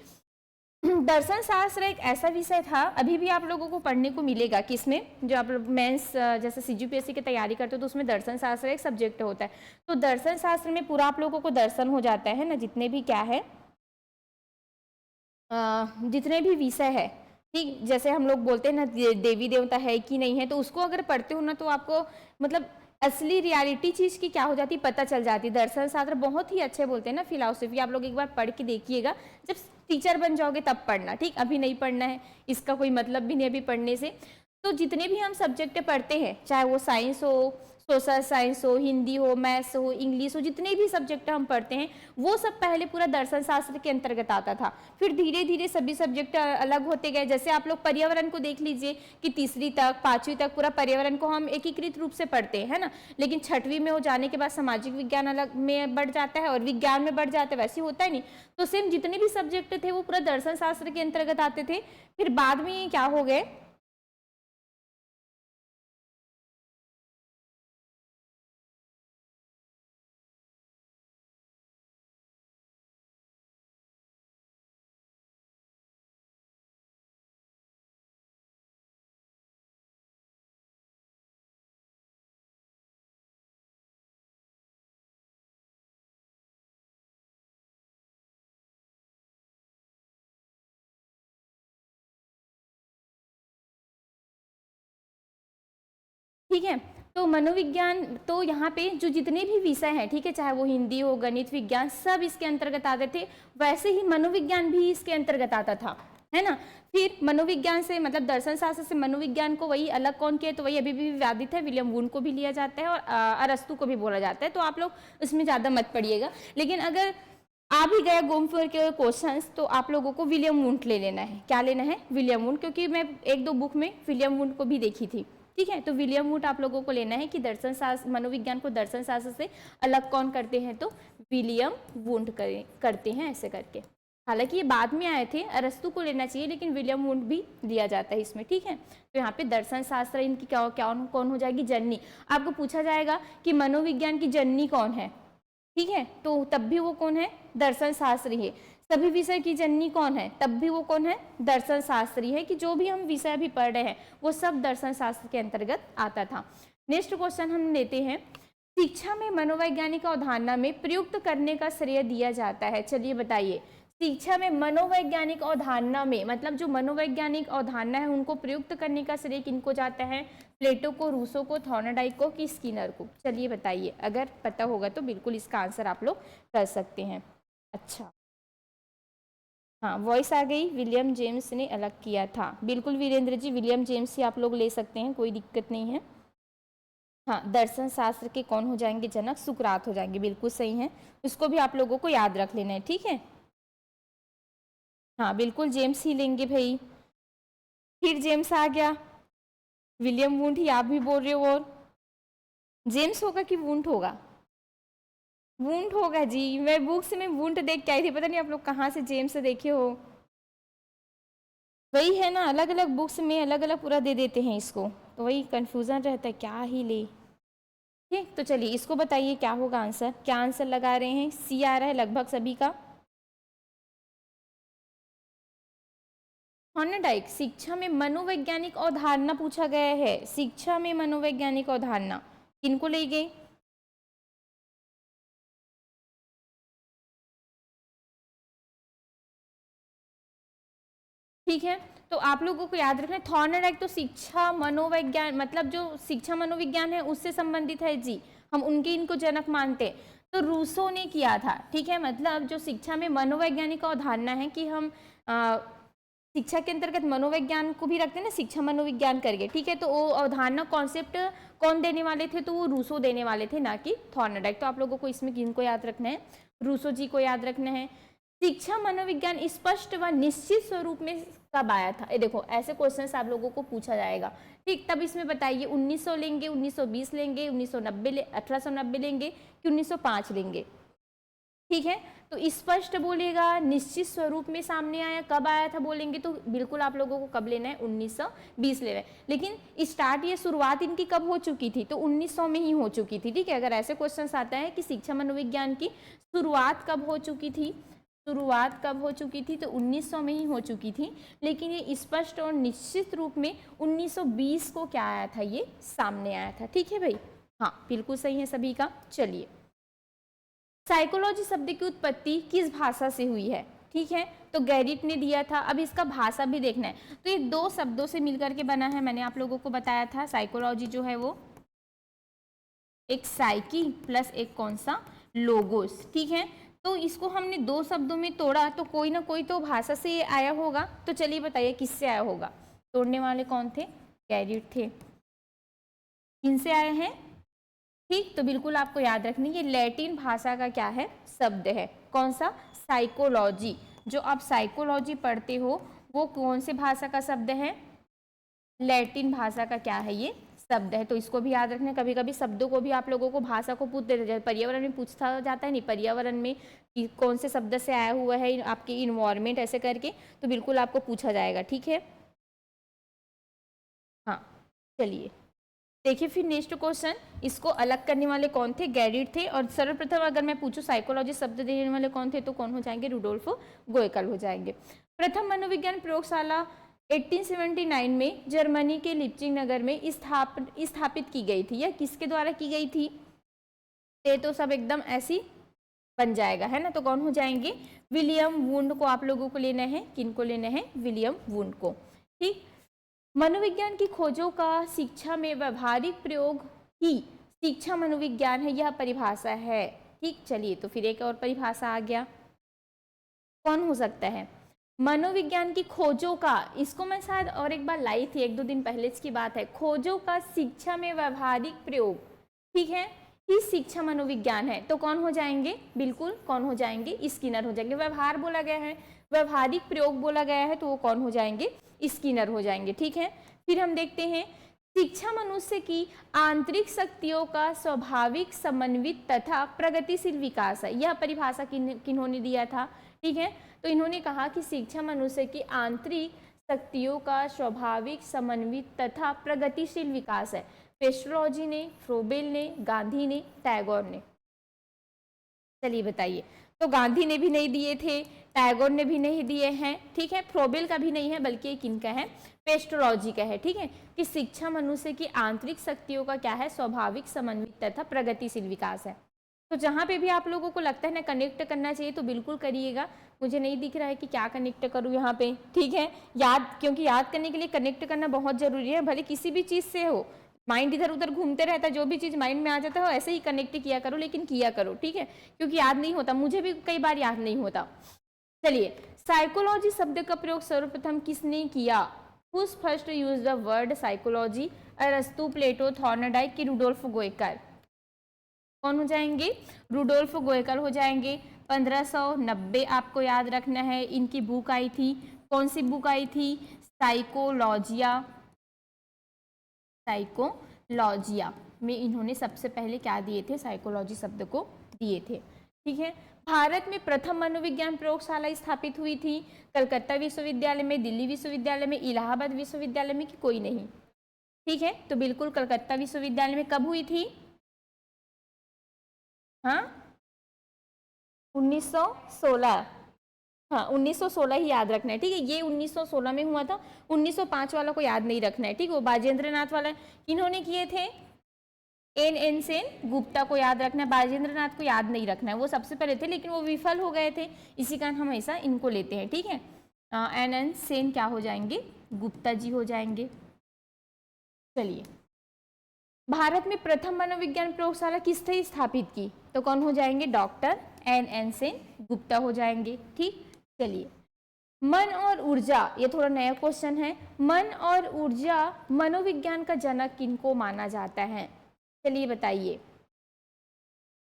दर्शन शास्त्र एक ऐसा विषय था, अभी भी आप लोगों को पढ़ने को मिलेगा, किसमें, जो आप लोग मेंस जैसे सीजीपीएससी की तैयारी करते हो तो उसमें दर्शन शास्त्र एक सब्जेक्ट होता है। तो दर्शन शास्त्र में पूरा आप लोगों को दर्शन हो जाता है ना, जितने भी क्या है, जितने भी विषय है। ठीक, जैसे हम लोग बोलते हैं ना देवी देवता है कि नहीं है, तो उसको अगर पढ़ते हो ना तो आपको मतलब असली रियलिटी चीज की क्या हो जाती पता चल जाती। दर्शन शास्त्र बहुत ही अच्छे बोलते हैं ना, फिलोसफी आप लोग एक बार पढ़ के देखिएगा, जब टीचर बन जाओगे तब पढ़ना, ठीक, अभी नहीं पढ़ना है, इसका कोई मतलब भी नहीं अभी पढ़ने से। तो जितने भी हम सब्जेक्ट पढ़ते हैं, चाहे वो साइंस हो, सोशल साइंस हो, हिंदी हो, मैथ्स हो, इंग्लिश हो, जितने भी सब्जेक्ट हम पढ़ते हैं वो सब पहले पूरा दर्शन शास्त्र के अंतर्गत आता था। फिर धीरे धीरे सभी सब्जेक्ट अलग होते गए। जैसे आप लोग पर्यावरण को देख लीजिए कि तीसरी तक, पांचवी तक पूरा पर्यावरण को हम एकीकृत रूप से पढ़ते हैं, है ना। लेकिन छठवीं में हो जाने के बाद सामाजिक विज्ञान अलग में बढ़ जाता है और विज्ञान में बढ़ जाता है, वैसे होता है नहीं। तो सेम जितने भी सब्जेक्ट थे वो पूरा दर्शन शास्त्र के अंतर्गत आते थे। फिर बाद में क्या हो गए, ठीक है। तो मनोविज्ञान, तो यहाँ पे जो जितने भी विषय हैं, ठीक है, चाहे वो हिंदी हो, गणित, विज्ञान, सब इसके अंतर्गत आते थे। वैसे ही मनोविज्ञान भी इसके अंतर्गत आता था, है ना। फिर मनोविज्ञान से मतलब दर्शन शास्त्र से मनोविज्ञान को वही अलग कौन किया, तो वही अभी भी विवादित है, विलियम वुंड को भी लिया जाता है और अरस्तु को भी बोला जाता है। तो आप लोग उसमें ज़्यादा मत पढ़िएगा। लेकिन अगर आ भी गया घूम फिर के क्वेश्चंस, तो आप लोगों को विलियम वुंड ले लेना है। क्या लेना है? विलियम वुंड, क्योंकि मैं एक दो बुक में विलियम वुंड को भी देखी थी, ठीक है। तो विलियम वुड आप लोगों को लेना है कि दर्शन शास्त्र, मनोविज्ञान को दर्शन शास्त्र से अलग कौन करते हैं, तो विलियम वुंड करते हैं, ऐसे करके। हालांकि ये बाद में आए थे, अरस्तु को लेना चाहिए, लेकिन विलियम वुंड भी लिया जाता है इसमें, ठीक है। तो यहाँ पे दर्शन शास्त्र इनकी क्या कौन हो जाएगी, जननी। आपको पूछा जाएगा कि मनोविज्ञान की जननी कौन है, ठीक है, तो तब भी वो कौन है, दर्शन शास्त्री है। सभी विषय की जननी कौन है, तब भी वो कौन है, दर्शन शास्त्री है। कि जो भी हम विषय अभी पढ़ रहे हैं वो सब दर्शन शास्त्र के अंतर्गत आता था। नेक्स्ट क्वेश्चन हम लेते हैं, शिक्षा में मनोवैज्ञानिक अवधारणा में प्रयुक्त करने का श्रेय दिया जाता है। चलिए बताइए, शिक्षा में मनोवैज्ञानिक अवधारणा में, मतलब जो मनोवैज्ञानिक अवधारणा है उनको प्रयुक्त करने का श्रेय किनको जाता है, प्लेटो को, रूसो को, थॉर्नडाइक को, कि स्किनर को। चलिए बताइए, अगर पता होगा तो बिल्कुल इसका आंसर आप लोग कर सकते हैं। अच्छा, हाँ, वॉइस आ गई, विलियम जेम्स ने अलग किया था। बिल्कुल वीरेंद्र जी, विलियम जेम्स ही आप लोग ले सकते हैं, कोई दिक्कत नहीं है। हाँ, दर्शन शास्त्र के कौन हो जाएंगे जनक, सुकरात हो जाएंगे, बिल्कुल सही है। उसको भी आप लोगों को याद रख लेना है, ठीक है। हाँ, बिल्कुल जेम्स ही लेंगे भाई। फिर जेम्स आ गया, विलियम वुंड ही आप भी बोल रहे हो, और जेम्स होगा कि वुंड होगा, वुंड होगा जी। मैं बुक्स में वुंड देख के आई थी, पता नहीं आप लोग कहाँ से जेम्स देखे हो। वही है ना, अलग अलग बुक्स में अलग अलग पूरा दे देते हैं इसको, तो वही कंफ्यूजन रहता है क्या ही ले। ठीक, तो चलिए इसको बताइए क्या होगा आंसर, क्या आंसर लगा रहे हैं, सी आ रहा है लगभग सभी का। हॉर्नडाइक, शिक्षा में मनोवैज्ञानिक अवधारणा पूछा गया है, शिक्षा में मनोवैज्ञानिक अवधारणा किनको ले गए, ठीक है। तो आप लोगों को याद रखना है, थॉर्नडाइक तो शिक्षा मनोविज्ञान, मतलब जो शिक्षा मनोविज्ञान है उससे संबंधित है जी, हम उनके इनको जनक मानते हैं। तो रूसो ने किया था, ठीक है, मतलब जो शिक्षा में मनोवैज्ञानिक अवधारणा है कि हम शिक्षा के अंतर्गत मनोविज्ञान को भी रखते हैं ना, शिक्षा मनोविज्ञान करके, ठीक है। तो वो अवधारणा कॉन्सेप्ट कौन देने वाले थे, तो वो रूसो देने वाले थे, ना कि थॉर्नडाइक। तो आप लोगों को इसमें किनको याद रखना है, रूसो जी को याद रखना है। शिक्षा मनोविज्ञान स्पष्ट व निश्चित स्वरूप में कब आया था, ये देखो ऐसे क्वेश्चंस आप लोगों को पूछा जाएगा, ठीक। तब इसमें बताइए 1900 लेंगे, 1920 लेंगे, 1990 1890 लेंगे कि 1905 लेंगे, ठीक है। तो स्पष्ट बोलेगा, निश्चित स्वरूप में सामने आया, कब आया था बोलेंगे, तो बिल्कुल आप लोगों को कब लेना है, 1920 लेना है। लेकिन स्टार्ट, ये शुरुआत इनकी कब हो चुकी थी, तो 1900 में ही हो चुकी थी, ठीक है। अगर ऐसे क्वेश्चन आता है कि शिक्षा मनोविज्ञान की शुरुआत कब हो चुकी थी, शुरुआत कब हो चुकी थी, तो 1900 में ही हो चुकी थी। लेकिन ये स्पष्ट और निश्चित रूप में 1920 को क्या आया था, ये सामने आया था, ठीक है भाई। हाँ, बिल्कुल सही है सभी का। चलिए, साइकोलॉजी शब्द की उत्पत्ति किस भाषा से हुई है, ठीक है, तो गैरिट ने दिया था। अब इसका भाषा भी देखना है, तो ये दो शब्दों से मिलकर के बना है, मैंने आप लोगों को बताया था। साइकोलॉजी जो है वो एक साइकी प्लस एक कौन सा, लोगोस। ठीक है, तो इसको हमने दो शब्दों में तोड़ा तो कोई ना कोई तो भाषा से ये आया होगा। तो चलिए बताइए किससे आया होगा। तोड़ने वाले कौन थे, कैरिड थे। किनसे आए हैं, ठीक, तो बिल्कुल आपको याद रखनी ये लैटिन भाषा का क्या है, शब्द है। कौन सा, साइकोलॉजी। जो आप साइकोलॉजी पढ़ते हो वो कौन से भाषा का शब्द है, लैटिन भाषा का क्या है ये शब्द है। तो इसको भी याद रखना। कभी कभी शब्दों को भी आप लोगों को भाषा को पूछ देते, पर्यावरण में पूछता जाता है नहीं, पर्यावरण में कि कौन से शब्द से आया हुआ है आपके इन्वायरमेंट ऐसे करके, तो बिल्कुल आपको पूछा जाएगा। ठीक है, हाँ चलिए देखिए फिर नेक्स्ट क्वेश्चन। इसको अलग करने वाले कौन थे, गैरिड थे। और सर्वप्रथम अगर मैं पूछूं साइकोलॉजी शब्द देने वाले कौन थे, तो कौन हो जाएंगे, रुडोल्फो गोएकल हो जाएंगे। प्रथम मनोविज्ञान प्रयोगशाला 1879 में जर्मनी के लिप्जिंग नगर में स्थापित की गई थी। यह किसके द्वारा की गई थी, ये तो सब एकदम ऐसी बन जाएगा है ना। तो कौन हो जाएंगे, विलियम वुंड को आप लोगों को लेना है। किन को लेना है, विलियम वुंड को। ठीक, मनोविज्ञान की खोजों का शिक्षा में व्यवहारिक प्रयोग ही शिक्षा मनोविज्ञान है, यह परिभाषा है। ठीक, चलिए तो फिर एक और परिभाषा आ गया, कौन हो सकता है, मनोविज्ञान की खोजों का। इसको मैं शायद और एक बार लाई थी, एक दो दिन पहले की बात है। खोजों का शिक्षा में व्यवहारिक प्रयोग, ठीक है, ही शिक्षा मनोविज्ञान है। तो कौन हो जाएंगे, बिल्कुल कौन हो जाएंगे, स्किनर हो जाएंगे। व्यवहार बोला गया है, व्यवहारिक प्रयोग बोला गया है, तो वो कौन हो जाएंगे, स्किनर हो जाएंगे। ठीक है, फिर हम देखते हैं शिक्षा मनुष्य की आंतरिक शक्तियों का स्वाभाविक समन्वित तथा प्रगतिशील विकास है। यह परिभाषा किन्होंने दिया था, ठीक है, तो इन्होंने कहा कि शिक्षा मनुष्य की आंतरिक शक्तियों का स्वाभाविक समन्वित तथा प्रगतिशील विकास है। पेस्ट्रोलॉजी ने, फ्रोबेल ने, गांधी ने, टैगोर ने। चलिए बताइए, तो गांधी ने भी नहीं दिए थे, टैगोर ने भी नहीं दिए हैं, ठीक है, फ्रोबेल का भी नहीं है, बल्कि किनका है, पेस्ट्रोलॉजी का है। ठीक है, कि शिक्षा मनुष्य की आंतरिक शक्तियों का क्या है, स्वाभाविक समन्वित तथा प्रगतिशील विकास है। तो जहां पे भी आप लोगों को लगता है ना कनेक्ट करना चाहिए तो बिल्कुल करिएगा। मुझे नहीं दिख रहा है कि क्या कनेक्ट करूं यहाँ पे, ठीक है, क्योंकि याद करने के लिए कनेक्ट करना बहुत जरूरी है। भले किसी भी चीज से हो, माइंड इधर उधर घूमते रहता है, जो भी चीज माइंड में आ जाता है ऐसे ही कनेक्ट किया करो, लेकिन किया करो, ठीक है, क्योंकि याद नहीं होता, मुझे भी कई बार याद नहीं होता। चलिए, साइकोलॉजी शब्द का प्रयोग सर्वप्रथम किसने किया, who's first use the word psychology, अरस्तु, प्लेटो, थॉर्नडाइक की रुडोल्फ गोएकर। कौन हो जाएंगे, रुडोल्फ गोएकर हो जाएंगे। 1590 आपको याद रखना है, इनकी बुक आई थी। कौन सी बुक आई थी, साइकोलॉजिया। साइकोलॉजिया में इन्होंने सबसे पहले क्या दिए थे, साइकोलॉजी शब्द को दिए थे। ठीक है, भारत में प्रथम मनोविज्ञान प्रयोगशाला स्थापित हुई थी कलकत्ता विश्वविद्यालय में, दिल्ली विश्वविद्यालय में, इलाहाबाद विश्वविद्यालय में, कि कोई नहीं। ठीक है, तो बिल्कुल कलकत्ता विश्वविद्यालय में कब हुई थी, हाँ 1916, हाँ 1916 ही याद रखना है। ठीक है, ये 1916 में हुआ था, 1905 वाला को याद नहीं रखना है। ठीक है, वो बाजेंद्र नाथ वाला किन्होंने किए थे, एन सेन गुप्ता को याद रखना है, बाजेंद्र नाथ को याद नहीं रखना है, वो सबसे पहले थे लेकिन वो विफल हो गए थे, इसी कारण हम ऐसा इनको लेते हैं। ठीक है, एन सेन क्या हो जाएंगे, गुप्ता जी हो जाएंगे। चलिए, भारत में प्रथम मनोविज्ञान प्रयोगशाला किसने स्थापित की, तो कौन हो जाएंगे, डॉक्टर एन सेन गुप्ता हो जाएंगे। ठीक, चलिए, मन और ऊर्जा, ये थोड़ा नया क्वेश्चन है। मन और ऊर्जा मनोविज्ञान का जनक किनको माना जाता है, चलिए बताइए।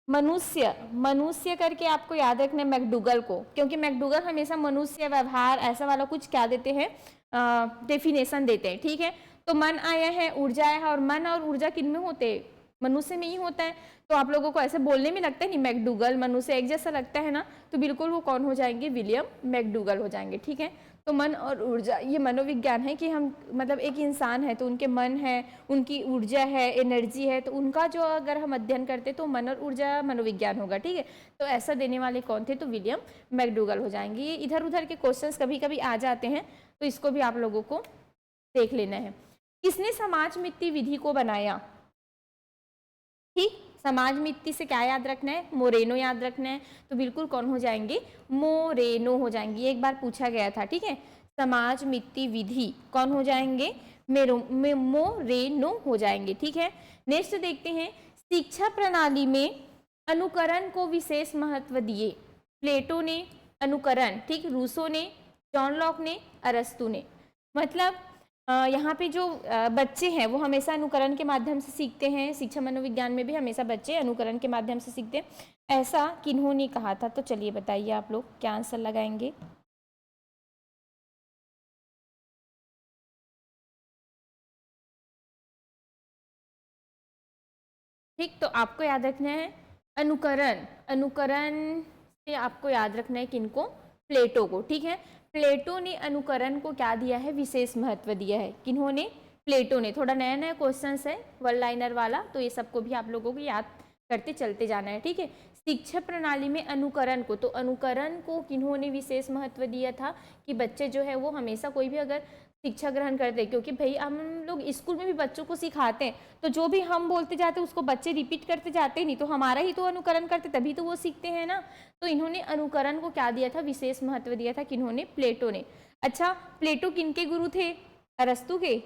मनुष्य करके आपको याद रखना है मैकडूगल को, क्योंकि मैकडूगल हमेशा मनुष्य, व्यवहार ऐसा वाला कुछ क्या देते हैं, डेफिनेशन देते हैं। ठीक है, तो मन आया है, ऊर्जा आया है, और मन और ऊर्जा किन में होते हैं, मनुष्य में ही होता है। तो आप लोगों को ऐसे बोलने में लगता है नहीं, मैकडूगल मनुष्य एक जैसा लगता है ना, तो बिल्कुल वो कौन हो जाएंगे, विलियम मैकडूगल हो जाएंगे। ठीक है, तो मन और ऊर्जा ये मनोविज्ञान है कि हम मतलब एक इंसान है तो उनके मन है, उनकी ऊर्जा है, एनर्जी है, तो उनका जो अगर हम अध्ययन करते तो मन और ऊर्जा मनोविज्ञान होगा। ठीक है, तो ऐसा देने वाले कौन थे, तो विलियम मैकडूगल हो जाएंगे। ये इधर उधर के क्वेश्चंस कभी कभी आ जाते हैं, तो इसको भी आप लोगों को देख लेना है। किसने समाज मित्ति विधि को बनाया, ठीक, समाज मित्ति से क्या याद रखना है, मोरेनो याद रखना है, तो बिल्कुल कौन हो जाएंगे, मोरेनो हो जाएंगे। एक बार पूछा गया था। ठीक है, समाज मित्ति विधि कौन हो जाएंगे, मोरेनो हो जाएंगे। ठीक है, नेक्स्ट देखते हैं, शिक्षा प्रणाली में अनुकरण को विशेष महत्व दिए। प्लेटो ने अनुकरण, ठीक, रूसो ने, जॉन लॉक ने, अरस्तु ने। मतलब यहाँ पे जो बच्चे हैं वो हमेशा अनुकरण के माध्यम से सीखते हैं। शिक्षा मनोविज्ञान में भी हमेशा बच्चे अनुकरण के माध्यम से सीखते हैं, ऐसा किन्होंने कहा था? तो चलिए बताइए आप लोग क्या आंसर लगाएंगे। ठीक, तो आपको याद रखना है अनुकरण, अनुकरण से आपको याद रखना है किनको? प्लेटो को। ठीक है, प्लेटो ने अनुकरण को क्या दिया है? विशेष महत्व दिया है। किन्होंने? प्लेटो ने। थोड़ा नया नया क्वेश्चंस है वन लाइनर वाला, तो ये सबको भी आप लोगों को याद करते चलते जाना है। ठीक है, शिक्षा प्रणाली में अनुकरण को, तो अनुकरण को किन्होंने विशेष महत्व दिया था? कि बच्चे जो है वो हमेशा कोई भी अगर शिक्षा ग्रहण करते हैं, क्योंकि भाई हम लोग स्कूल में भी बच्चों को सिखाते हैं, तो जो भी हम बोलते जाते हैं उसको बच्चे रिपीट करते जाते नहीं, तो हमारा ही तो अनुकरण करते, तभी तो वो सीखते हैं ना। तो इन्होंने अनुकरण को क्या दिया था? विशेष महत्व दिया था। किन्होंने? प्लेटो ने। अच्छा, प्लेटो किनके गुरु थे? अरस्तु के?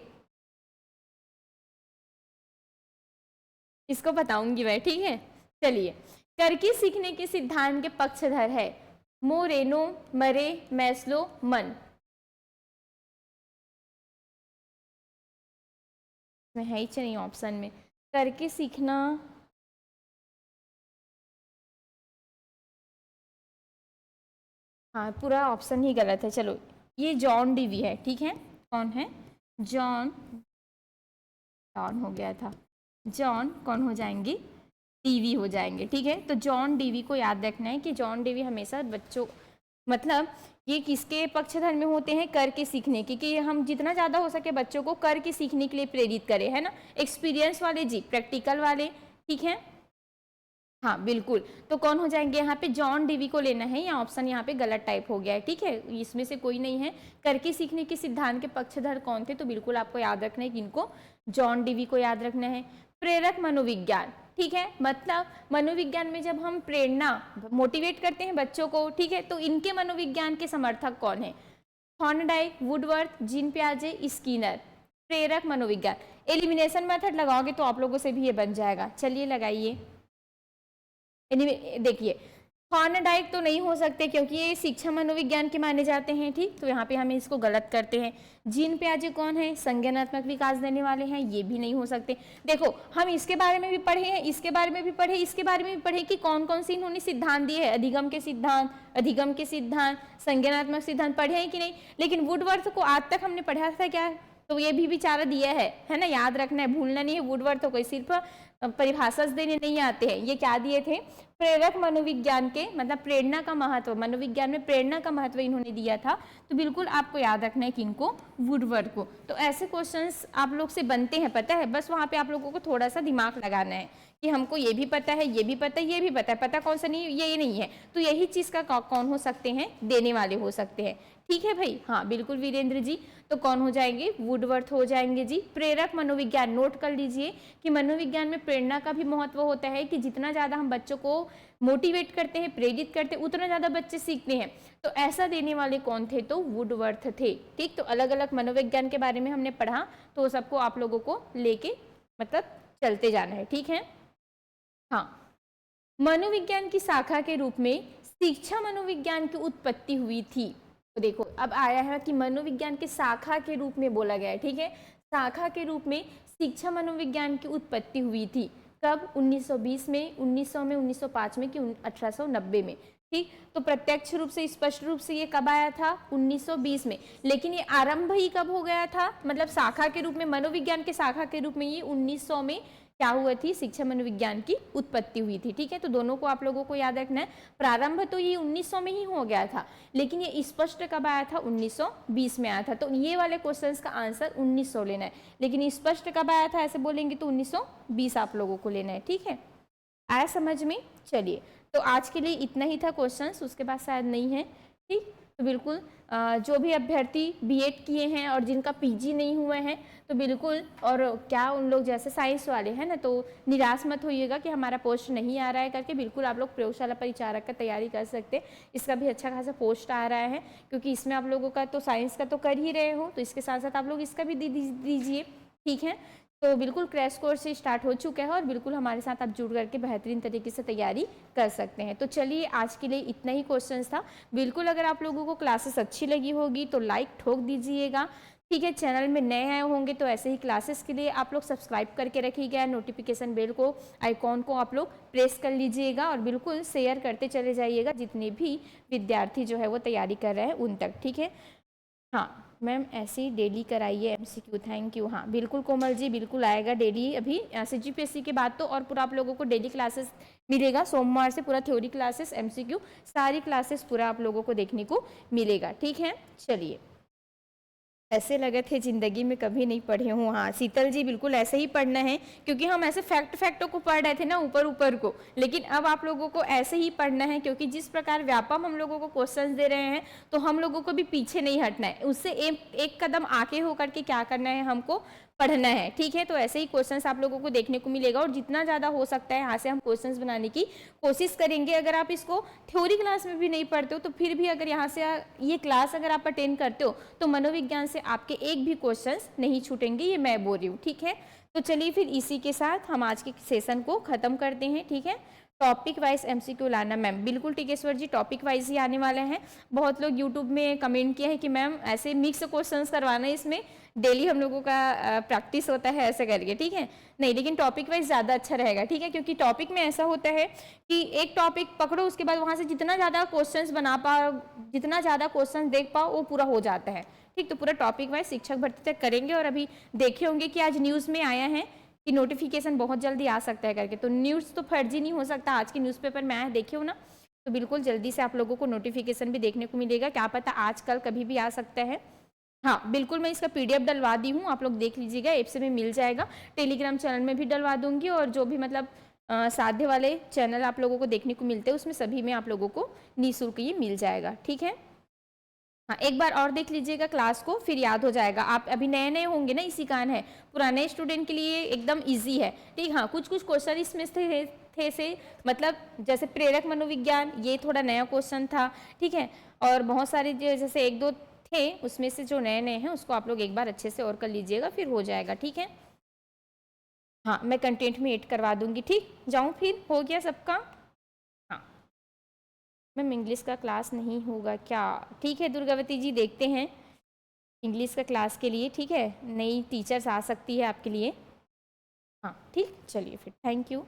इसको बताऊंगी मैं, ठीक है। चलिए, करके सीखने के सिद्धांत के पक्षधर है मोरेनो, मरे, मैस्लो, मन। में है ही नहीं ऑप्शन में। करके सीखना, हाँ पूरा ऑप्शन ही गलत है। चलो, ये जॉन डीवी है। ठीक है, कौन है? जॉन, जॉन हो गया था, जॉन कौन हो जाएंगे? डीवी हो जाएंगे। ठीक है, तो जॉन डीवी को याद रखना है कि जॉन डीवी हमेशा बच्चों, मतलब ये किसके पक्षधर में होते हैं? कर के सीखने की, कि हम जितना ज़्यादा हो सके बच्चों को कर के सीखने के लिए प्रेरित करें, है ना। एक्सपीरियंस वाले जी, प्रैक्टिकल वाले। ठीक है, हाँ बिल्कुल। तो कौन हो जाएंगे यहाँ पे? जॉन डीवी को लेना है। या ऑप्शन यहाँ पे गलत टाइप हो गया है। ठीक है, इसमें से कोई नहीं है। करके सीखने के सिद्धांत के पक्षधर कौन थे? तो बिल्कुल आपको याद रखना है किनको? जॉन डीवी को याद रखना है। प्रेरक मनोविज्ञान, ठीक है, मतलब मनोविज्ञान में जब हम प्रेरणा, मोटिवेट करते हैं बच्चों को, ठीक है, तो इनके मनोविज्ञान के समर्थक कौन है? थॉर्नडाइक, वुडवर्थ, जीन पियाजे, स्किनर। प्रेरक मनोविज्ञान। एलिमिनेशन मेथड लगाओगे तो आप लोगों से भी ये बन जाएगा। चलिए लगाइए। देखिए, थॉर्नडाइक तो नहीं हो सकते क्योंकि ये शिक्षा मनोविज्ञान के माने जाते हैं। ठीक, तो यहाँ पे हम इसको गलत करते हैं। जीन पियाजे कौन है? संज्ञानात्मक विकास देने वाले हैं, ये भी नहीं हो सकते। देखो, हम इसके बारे में भी पढ़े हैं, इसके बारे में भी पढ़े, इसके बारे में भी पढ़े कि कौन कौन सी इन्होंने सिद्धांत दिए हैं। अधिगम के सिद्धांत, अधिगम के सिद्धांत, संज्ञानात्मक सिद्धांत पढ़े हैं कि नहीं? लेकिन वुडवर्थ को आज तक हमने पढ़ा था क्या? तो ये भी बेचारा दिया है ना, याद रखना है, भूलना नहीं है। वुडवर्थ को सिर्फ परिभाषा देने नहीं आते हैं, ये क्या दिए थे? प्रेरक मनोविज्ञान के, मतलब प्रेरणा का महत्व, मनोविज्ञान में प्रेरणा का महत्व इन्होंने दिया था। तो बिल्कुल आपको याद रखना है किनको? वुडवर्थ को। तो ऐसे क्वेश्चंस आप लोग से बनते हैं, पता है, बस वहां पे आप लोगों को थोड़ा सा दिमाग लगाना है कि हमको ये भी पता है, ये भी पता है, ये भी पता है, पता कौन सा नहीं, ये नहीं है। तो यही चीज का कौन हो सकते हैं? देने वाले हो सकते हैं। ठीक है भाई, हाँ बिल्कुल वीरेंद्र जी। तो कौन हो जाएंगे? वुडवर्थ हो जाएंगे जी। प्रेरक मनोविज्ञान, नोट कर लीजिए कि मनोविज्ञान में प्रेरणा का भी महत्व होता है, कि जितना ज्यादा हम बच्चों को मोटिवेट करते हैं, प्रेरित करते हैं, उतना ज्यादा बच्चे सीखते हैं। तो ऐसा देने वाले कौन थे? तो वुडवर्थ थे। ठीक, तो अलग अलग मनोविज्ञान के बारे में हमने पढ़ा, तो सबको आप लोगों को लेके मतलब चलते जाना है। ठीक है, हाँ। मनोविज्ञान की शाखा के रूप में शिक्षा मनोविज्ञान की उत्पत्ति हुई थी। तो देखो, अब आया है कि मनोविज्ञान की शाखा के रूप में बोला गया है। ठीक है, शाखा के रूप में शिक्षा मनोविज्ञान की उत्पत्ति हुई थी। कब? 1920 में, 1900 में, 1905 में कि 1890 में। ठीक, तो प्रत्यक्ष रूप से, स्पष्ट रूप से ये कब आया था? 1920 में। लेकिन ये आरंभ ही कब हो गया था? मतलब शाखा के रूप में, मनोविज्ञान के शाखा के रूप में ये 1900 में क्या हुआ थी? शिक्षा मनोविज्ञान की उत्पत्ति हुई थी। ठीक है, तो दोनों को आप लोगों को याद रखना है। प्रारंभ तो ये 1900 में ही हो गया था, लेकिन ये स्पष्ट कब आया था? 1920 में आया था। तो ये वाले क्वेश्चंस का आंसर 1900 लेना है, लेकिन स्पष्ट कब आया था ऐसे बोलेंगे तो 1920 आप लोगों को लेना है। ठीक है, आया समझ में? चलिए, तो आज के लिए इतना ही था क्वेश्चंस, उसके बाद शायद नहीं है। ठीक, तो बिल्कुल जो भी अभ्यर्थी बीएड किए हैं और जिनका पीजी नहीं हुए हैं, तो बिल्कुल, और क्या उन लोग जैसे साइंस वाले हैं ना, तो निराश मत होइएगा कि हमारा पोस्ट नहीं आ रहा है करके। बिल्कुल आप लोग प्रयोगशाला परिचारक का तैयारी कर सकते हैं, इसका भी अच्छा खासा पोस्ट आ रहा है, क्योंकि इसमें आप लोगों का तो साइंस का तो कर ही रहे हो, तो इसके साथ साथ आप लोग इसका भी दे दीजिए। ठीक है, तो बिल्कुल क्रैश कोर्स से स्टार्ट हो चुका है और बिल्कुल हमारे साथ आप जुड़ करके बेहतरीन तरीके से तैयारी कर सकते हैं। तो चलिए आज के लिए इतना ही क्वेश्चंस था। बिल्कुल अगर आप लोगों को क्लासेस अच्छी लगी होगी तो लाइक ठोक दीजिएगा, ठीक है। चैनल में नए आए होंगे तो ऐसे ही क्लासेस के लिए आप लोग सब्सक्राइब करके रखिएगा, नोटिफिकेशन बेल को आइकॉन को आप लोग प्रेस कर लीजिएगा और बिल्कुल शेयर करते चले जाइएगा जितने भी विद्यार्थी जो है वो तैयारी कर रहे हैं उन तक, ठीक है। हाँ मैम ऐसे ही डेली कराइए एमसीक्यू, थैंक यू। हाँ बिल्कुल कोमल जी, बिल्कुल आएगा डेली। अभी सीजीपीएससी के बाद तो और पूरा आप लोगों को डेली क्लासेस मिलेगा, सोमवार से पूरा थ्योरी क्लासेस, एमसीक्यू सारी क्लासेस पूरा आप लोगों को देखने को मिलेगा, ठीक है। चलिए, ऐसे लगे थे जिंदगी में कभी नहीं पढ़े हूँ। हाँ शीतल जी बिल्कुल ऐसे ही पढ़ना है, क्योंकि हम ऐसे फैक्टों को पढ़ रहे थे ना ऊपर ऊपर को, लेकिन अब आप लोगों को ऐसे ही पढ़ना है, क्योंकि जिस प्रकार व्यापम हम लोगों को क्वेश्चंस दे रहे हैं तो हम लोगों को भी पीछे नहीं हटना है, उससे एक कदम आगे होकर के क्या करना है, हमको पढ़ना है, ठीक है। तो ऐसे ही क्वेश्चंस आप लोगों को देखने को मिलेगा और जितना ज़्यादा हो सकता है यहाँ से हम क्वेश्चंस बनाने की कोशिश करेंगे। अगर आप इसको थ्योरी क्लास में भी नहीं पढ़ते हो तो फिर भी अगर यहाँ से ये क्लास अगर आप अटेंड करते हो तो मनोविज्ञान से आपके एक भी क्वेश्चंस नहीं छूटेंगे, ये मैं बोल रही हूँ, ठीक है। तो चलिए फिर इसी के साथ हम आज के सेशन को ख़त्म करते हैं, ठीक है। टॉपिक वाइज एमसीक्यू लाना मैम, बिल्कुल टिकेश्वर जी टॉपिक वाइज ही आने वाले हैं। बहुत लोग यूट्यूब में कमेंट किए हैं कि मैम ऐसे मिक्स क्वेश्चंस करवाना है, इसमें डेली हम लोगों का प्रैक्टिस होता है ऐसे करके, ठीक है। नहीं लेकिन टॉपिक वाइज ज़्यादा अच्छा रहेगा, ठीक है, क्योंकि टॉपिक में ऐसा होता है कि एक टॉपिक पकड़ो उसके बाद वहाँ से जितना ज़्यादा क्वेश्चंस बना पाओ, जितना ज़्यादा क्वेश्चन देख पाओ वो पूरा हो जाता है, ठीक। तो पूरा टॉपिक वाइज शिक्षक भर्ती तक करेंगे। और अभी देखे होंगे कि आज न्यूज़ में आया है कि नोटिफिकेशन बहुत जल्दी आ सकता है करके, तो न्यूज़ तो फर्जी नहीं हो सकता, आज के न्यूज़पेपर में आया देखे हो ना, तो बिल्कुल जल्दी से आप लोगों को नोटिफिकेशन भी देखने को मिलेगा, क्या पता आज कल कभी भी आ सकता है। हाँ बिल्कुल, मैं इसका पीडीएफ डलवा दी हूँ, आप लोग देख लीजिएगा, ऐप से भी मिल जाएगा, टेलीग्राम चैनल में भी डलवा दूंगी और जो भी मतलब साध्य वाले चैनल आप लोगों को देखने को मिलते हैं उसमें सभी में आप लोगों को निःशुल्क ये मिल जाएगा, ठीक है। हाँ एक बार और देख लीजिएगा क्लास को, फिर याद हो जाएगा। आप अभी नए नए होंगे ना, इसी कारण है, पुराने स्टूडेंट के लिए एकदम इजी है, ठीक। हाँ कुछ कुछ क्वेश्चन इसमें थे से मतलब जैसे प्रेरक मनोविज्ञान ये थोड़ा नया क्वेश्चन था, ठीक है। और बहुत सारे जैसे एक दो थे उसमें से जो नए नए हैं उसको आप लोग एक बार अच्छे से और कर लीजिएगा, फिर हो जाएगा, ठीक है। हाँ मैं कंटेंट में ऐड करवा दूंगी, ठीक। जाऊँ फिर, हो गया सबका। हाँ मैम इंग्लिश का क्लास नहीं होगा क्या, ठीक है दुर्गावती जी, देखते हैं इंग्लिश का क्लास के लिए, ठीक है, नई टीचर्स आ सकती है आपके लिए। हाँ ठीक, चलिए फिर, थैंक यू।